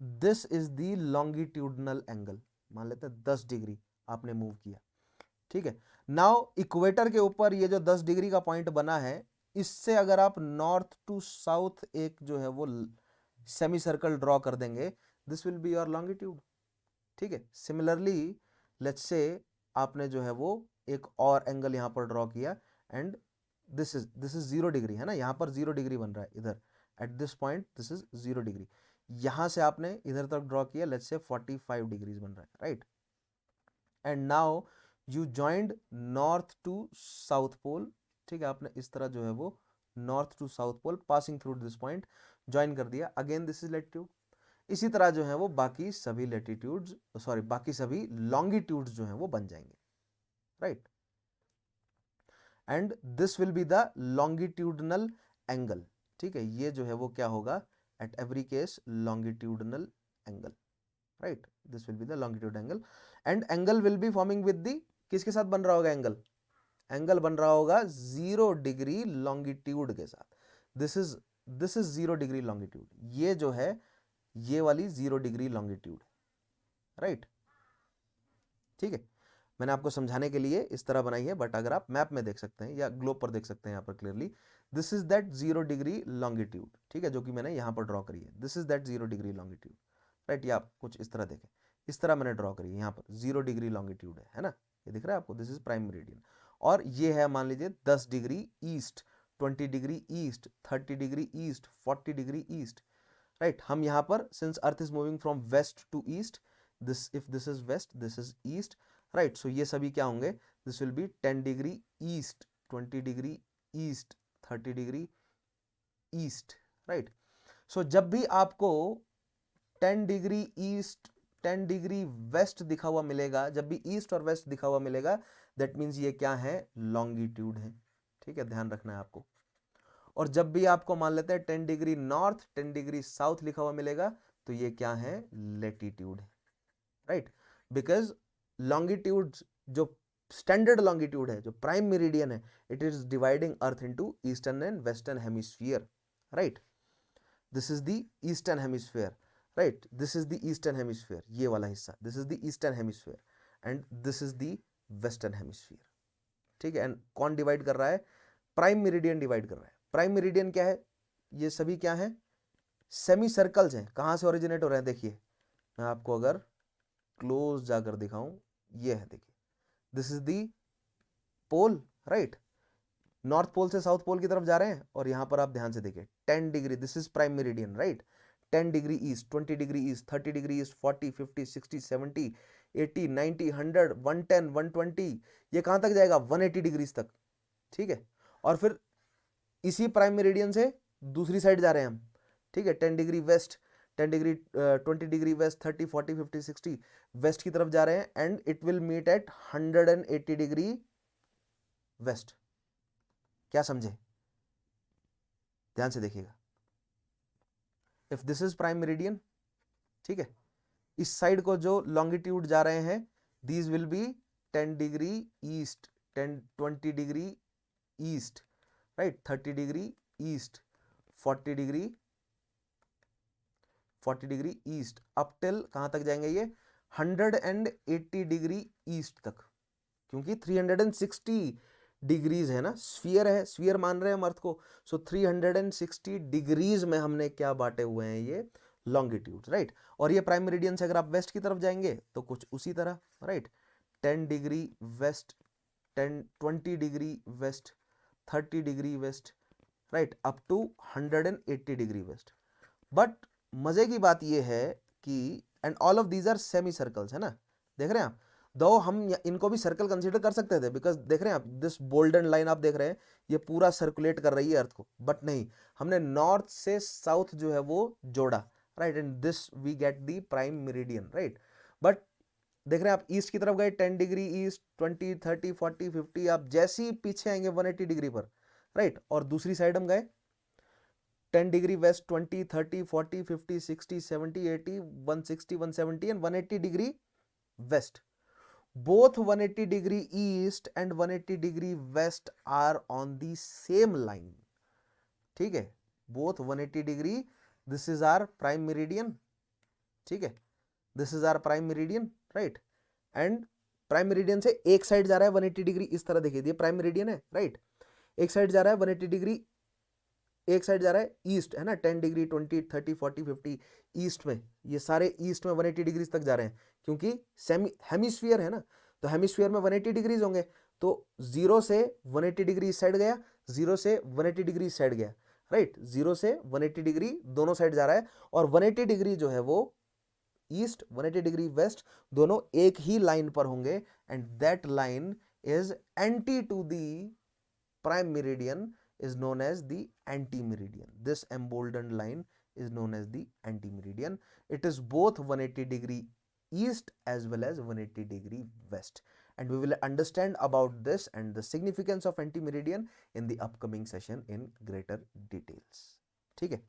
this is the longitudinal angle, मान लेते हैं 10 डिग्री आपने मूव किया, ठीक है। नाउ इक्वेटर के ऊपर ये जो 10 डिग्री का पॉइंट बना है, इससे अगर आप नॉर्थ टू साउथ एक जो है वो सेमी सर्कल ड्रॉ कर देंगे, this will be your longitude, ठीक है। सिमिलरली लेट्स से आपने जो है वो एक और एंगल यहां पर ड्रॉ किया, एंड दिस इज 0 डिग्री है ना, यहां पर 0 डिग्री बन रहा है इधर, eight this point this is 0 degree, यहां से आपने इधर तक ड्रॉ किया, लेट्स से 45 डिग्रीज बन रहा है, right. And now you joined north to south pole, ठीक है, आपने इस तरह जो है वो north to south pole passing through this point join कर दिया, अगेन दिस इज लैटिट्यूड। इसी तरह जो है वो बाकी सभी लैटिट्यूड्स, सॉरी बाकी सभी लॉन्गिट्यूड्स जो है वो बन जाएंगे, right. And this will be the longitudinal angle, ठीक है, ये जो है वो क्या होगा, at every case longitudinal angle, right, this will be the longitude angle, and angle will be forming with the, किसके साथ बन रहा होगा एंगल, एंगल बन रहा होगा 0 डिग्री लॉन्गिट्यूड के साथ, दिस इज 0 डिग्री लॉन्गिट्यूड, ये जो है ये वाली 0 डिग्री लॉन्गिट्यूड, राइट, ठीक है। मैंने आपको समझाने के लिए इस तरह बनाई है, बट अगर आप मैप में देख सकते हैं या ग्लोब पर देख सकते हैं यहाँ पर clearly, this is that 0 degree longitude, ठीक है, जो कि मैंने यहाँ पर ड्रॉ करी है, this is that 0 degree longitude, right. या आप कुछ इस तरह देखें, इस तरह मैंने ड्रॉ करी है, यहाँ पर 0 डिग्री लॉन्गिट्यूड है ना, ये दिख रहा है आपको, दिस इज प्राइम मेरिडियन, और ये है मान लीजिए 10 degree east, 20 degree east, 30 degree east, 40 degree east, right. हम यहाँ पर since earth is moving from west to east, this if this is west, this is east, right, so ये सभी क्या होंगे, this will be 10 degree east, 20 degree east, 30 degree east, right. So जब भी आपको 10 डिग्री ईस्ट, 10 डिग्री वेस्ट दिखा हुआ मिलेगा, जब भी ईस्ट और वेस्ट दिखा हुआ मिलेगा, दैट मीन्स ये क्या है, लॉन्गिट्यूड है, ठीक है, ध्यान रखना है आपको। और जब भी आपको मान लेते हैं 10 डिग्री नॉर्थ, 10 डिग्री साउथ लिखा हुआ मिलेगा, तो ये क्या है, लैटिट्यूड है, राइट, बिकॉज लॉन्गिट्यूड जो स्टैंडर्ड लॉन्गिट्यूड है, जो प्राइम मेरिडियन है, it is dividing earth into eastern and western hemisphere, right, this is the eastern hemisphere, right, this is the eastern hemisphere, ये वाला हिस्सा, this is the eastern hemisphere, and this is the western hemisphere, ठीक है। And कौन divide कर रहा है, prime meridian divide कर रहा है। प्राइम मेरिडियन क्या है, ये सभी क्या है, सेमी सर्कल्स हैं, कहां से ओरिजिनेट हो रहे हैं, देखिए मैं आपको अगर क्लोज जाकर दिखाऊं, ये है, देखिए, this is the pole, right, north pole से साउथ पोल की तरफ जा रहे हैं, और यहां पर आप ध्यान से देखिए 10 degree, this is prime meridian, right, 10 degree east, 20 degree east, 30 degree east, 40, 50, 60, 70, 80, 90, 100, 110, 120, ये कहां तक जाएगा, 180 डिग्रीज तक, ठीक है। और फिर इसी प्राइम मेरिडियन से दूसरी साइड जा रहे हैं हम, ठीक है, 10 degree west, 10 degree 20 degree west, 30, 40, 50, 60 west की तरफ जा रहे हैं, and it will meet at 180 degree west, क्या समझे, ध्यान से देखिएगा, if this is prime meridian, ठीक है, इस साइड को जो लॉन्गिट्यूड जा रहे हैं, these will be 10 degree east, 10 20 degree east, right, 30 degree east, 40 degree east, up till कहां तक जाएंगे ये, 180 डिग्री ईस्ट तक, क्योंकि 360 डिग्रीज है ना, स्फीयर है, स्फीयर मान रहे हैं हम अर्थ को, सो 360 डिग्रीज में हमने क्या बांटे हुए हैं, ये लॉन्गिट्यूड, राइट। और ये प्राइम मेरिडियन से अगर आप वेस्ट की तरफ जाएंगे तो कुछ उसी तरह, right, 10 degree west, 20 degree west, 30 degree west, right, up to 180 degree west. But मजे की बात यह है कि and all of these are semi circles, है ना, देख रहे हैं आप, दो हम इनको भी सर्कल कंसीडर कर सकते थे, बिकॉज देख रहे हैं आप दिस बोल्डन लाइन आप देख रहे हैं ये पूरा सर्कुलेट कर रही है अर्थ को, बट नहीं, हमने नॉर्थ से साउथ जो है वो जोड़ा, right, and this we get the prime meridian, right. But देख रहे हैं आप ईस्ट की तरफ गए 10 डिग्री ईस्ट, 20 30 40 50, आप जैसे ही पीछे आएंगे 180 डिग्री पर, राइट, और दूसरी साइड हम गए 10 degree west, 20 30 40 50 60 70 80 160 170 and 180 degree waste. Both 180 degree east and 180 degree west are on the same line, ठीक है, both 180 degree, this is our prime meridian, ठीक है, this is our prime meridian, right, and prime meridian से एक side जा रहा है 180 degree, इस तरह देखिए ये प्राइम मेरिडियन है, राइट, एक साइड जा रहा है 180 डिग्री, एक साइड जा रहा है ईस्ट, है ना, 10 डिग्री 20 30 40 50 ईस्ट में, ये सारे ईस्ट में 180 डिग्री तक जा रहे हैं, क्योंकि सेमी हेमिस्फीयर है ना, तो हेमिस्फीयर में 180 डिग्रीज होंगे, तो 0 से 180 डिग्री इस साइड गया, 0 से 180 डिग्री इस साइड गया, राइट, 0 से 180 डिग्री दोनों साइड जा रहा है, और 180 डिग्री जो है वो ईस्ट, 180 डिग्री वेस्ट, दोनों एक ही लाइन पर होंगे, and that line is anti to the prime meridian, is known as the anti-meridian. This emboldened line is known as the anti-meridian. It is both 180 degree east as well as 180 degree west. And we will understand about this and the significance of anti-meridian in the upcoming session in greater details. ठीक है,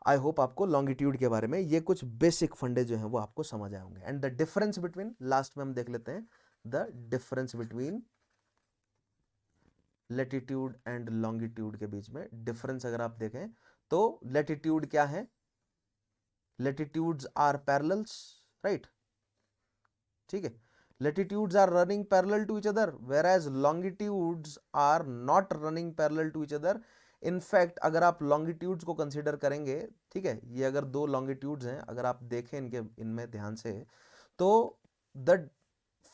I hope आपको longitude के बारे में ये कुछ basic फंडे जो हैं वो आपको समझ आए होंगे। And the difference between, last में हम देख लेते हैं the difference between latitude and longitude के बीच में डिफरेंस अगर आप देखें तो लेटिट्यूड क्या है, लेटिट्यूड्स आर पैरेलल्स, राइट, ठीक है, latitudes are running parallel to each other, whereas longitudes are not running parallel to each other. In fact अगर आप लॉन्गिट्यूड्स को कंसीडर करेंगे, ठीक है, ये अगर दो लॉन्गिट्यूड्स हैं, अगर आप देखें इनमें ध्यान से, तो the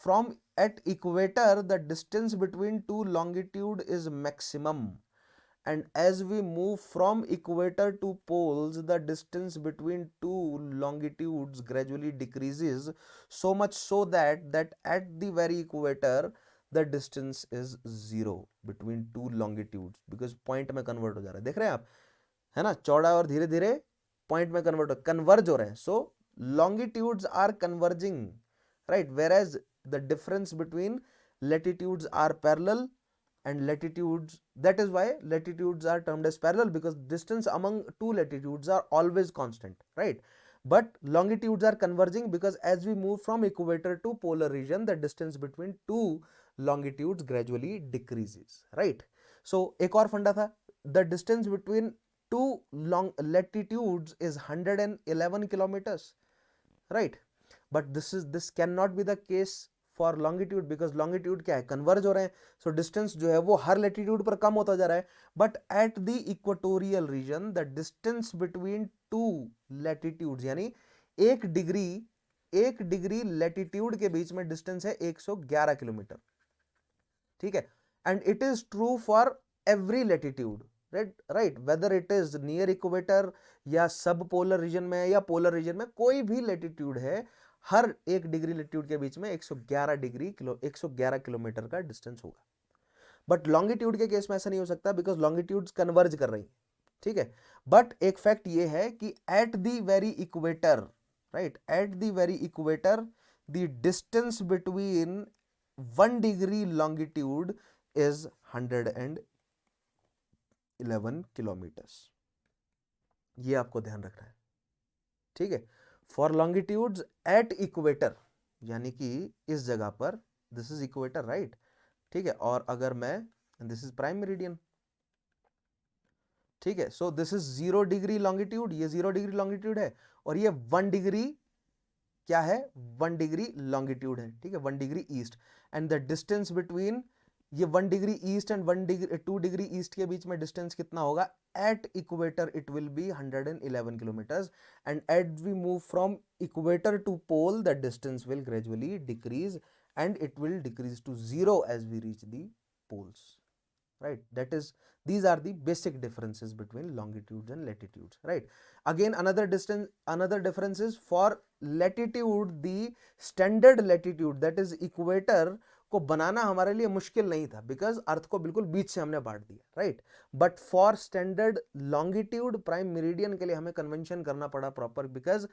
from at equator the distance between two longitude is maximum, and as we move from equator to poles the distance between two longitudes gradually decreases, so much so that at the very equator the distance is zero between two longitudes, because point में convert हो जा रहा है, देख रहे हैं आप, है ना, चौड़ा और धीरे धीरे point में converge हो रहे हैं, so longitudes are converging, right, whereas the difference between latitudes are parallel and latitudes, that is why latitudes are termed as parallel, because distance among two latitudes are always constant, right, but longitudes are converging because as we move from equator to polar region the distance between two longitudes gradually decreases, right। so एक और फंडा था, the distance between two long latitudes is 111 kilometers, right, but this cannot be the case for longitude, because longitude क्या है, converge हो रहे हैं, so distance जो है वो हर लेटीट्यूड पर कम होता जा रहा है, but at the equatorial region the distance between two latitudes, यानी एक डिग्री लेटीट्यूड के बीच में डिस्टेंस है 111 किलोमीटर, ठीक है, and it is true for every latitude, right, weather it is near equator या सब पोलर रीजन में या पोलर रीजन में, कोई भी लेटीट्यूड है, हर एक डिग्री लेटीट्यूड के बीच में 111 किलोमीटर का डिस्टेंस होगा। बट लॉन्गिट्यूड के केस में ऐसा नहीं हो सकता, बिकॉज लॉन्गिट्यूड्स कन्वर्ज कर रही, ठीक है, बट एक फैक्ट ये है कि at the very equator, right, at the very equator the distance between 1 degree longitude is 111 kilometres, ये आपको ध्यान रखना है, ठीक है, फॉर लॉन्गिट्यूड्स एट इक्वेटर, यानी कि इस जगह पर, दिस इज इक्वेटर, राइट, ठीक है, और अगर मैं, दिस इज प्राइम मेरिडियन, ठीक है, so this is 0 degree longitude, ये 0 डिग्री लॉन्गिट्यूड है, और ये 1 डिग्री क्या है, 1 डिग्री लॉन्गिट्यूड है, ठीक है, 1 degree east, and the distance between ये 1 degree east and 2 degree east के बीच में डिस्टेंस कितना होगा, at equator it will be 111 kilometres, and at we move from equator to pole the distance will gradually decrease and it will decrease to 0 as we reach the poles, right, that is, these are the basic differences between longitudes and latitudes, right। Again another difference is for latitude, the standard latitude that is equator को बनाना हमारे लिए मुश्किल नहीं था, because अर्थ को बिल्कुल बीच से हमने बांट दिया, right. But for standard longitude prime meridian के लिए हमें कन्वेंशन करना पड़ा प्रॉपर, बिकॉज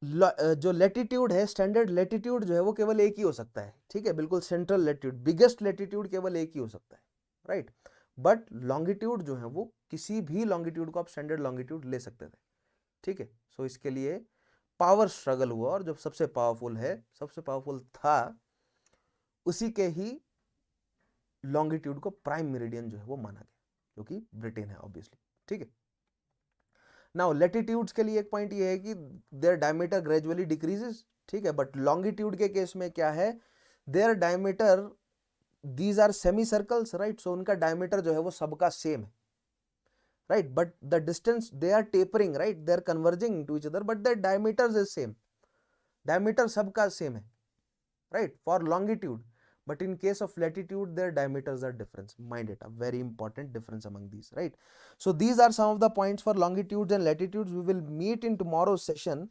जो लेटिट्यूड है, स्टैंडर्ड लेटिट्यूड जो है वो केवल एक ही हो सकता है, ठीक है, बिल्कुल सेंट्रल लेटिट्यूड, बिगेस्ट लेटिट्यूड केवल एक ही हो सकता है, राइट। बट लॉन्गिट्यूड जो है वो किसी भी लॉन्गिट्यूड को आप स्टैंडर्ड लॉन्गिट्यूड ले सकते थे, ठीक है। सो इसके लिए पावर स्ट्रगल हुआ, और जो सबसे पावरफुल है, सबसे पावरफुल था, उसी के ही लॉन्गिट्यूड को प्राइम मेरिडियन जो है वो माना गया, जो कि ब्रिटेन है ऑब्वियसली, ठीक है। नाउ लैटिट्यूड्स के लिए एक पॉइंट ये है कि देयर डायमीटर ग्रेजुअली डिक्रीजेस, ठीक है, बट लॉन्गिट्यूड के केस में क्या है, there diameter, these are semi circles, right, so उनका डायमीटर जो है वो सबका सेम है, right, but the distance they are tapering, right, they are converging to each other, but their diameters is same, diameter सबका same है, right, for longitude, but in case of latitude their diameters are different, mind it, a very important difference among these, right. So these are some of the points for longitudes and latitudes. We will meet in tomorrow's session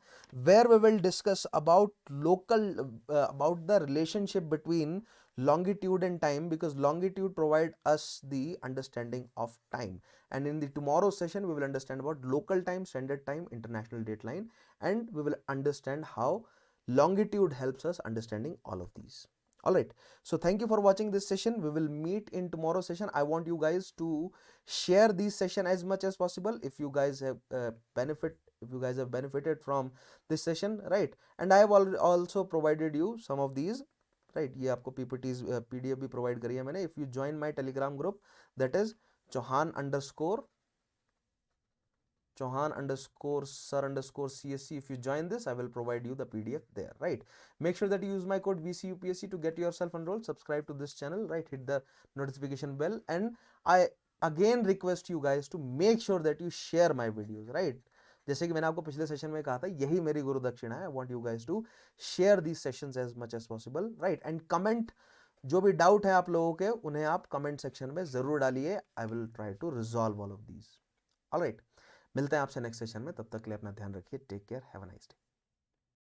where we will discuss about about the relationship between longitude and time, because longitude provide us the understanding of time, and in the tomorrow session we will understand about local time, standard time, international dateline, and we will understand how longitude helps us understanding all of these. All right, so thank you for watching this session. We will meet in tomorrow session. I want you guys to share this session as much as possible if you guys have benefited from this session, right, and I have also provided you some of these, right, ये आपको PPTs PDF भी provide करी है मैंने. If you join my telegram group, that is Chauhan_sir_CSC, if you join this, I will provide you the PDF there, right. Make sure that you use my code VCUPSC to get yourself enrolled. Subscribe to this channel, right, hit the notification bell, and I again request you guys to make sure that you share my videos, right. जैसे कि मैंने आपको पिछले session में कहा था, यही मेरी गुरु दक्षिणा है. I want you guys to share these sessions as much as possible, right, and comment. जो भी डाउट है आप लोगों के, उन्हें आप कमेंट सेक्शन में जरूर डालिए. I will try to resolve all of these. Alright, मिलते हैं आपसे नेक्स्ट सेशन में. तब तक के लिए अपना ध्यान रखिए. Take care. Have a nice day.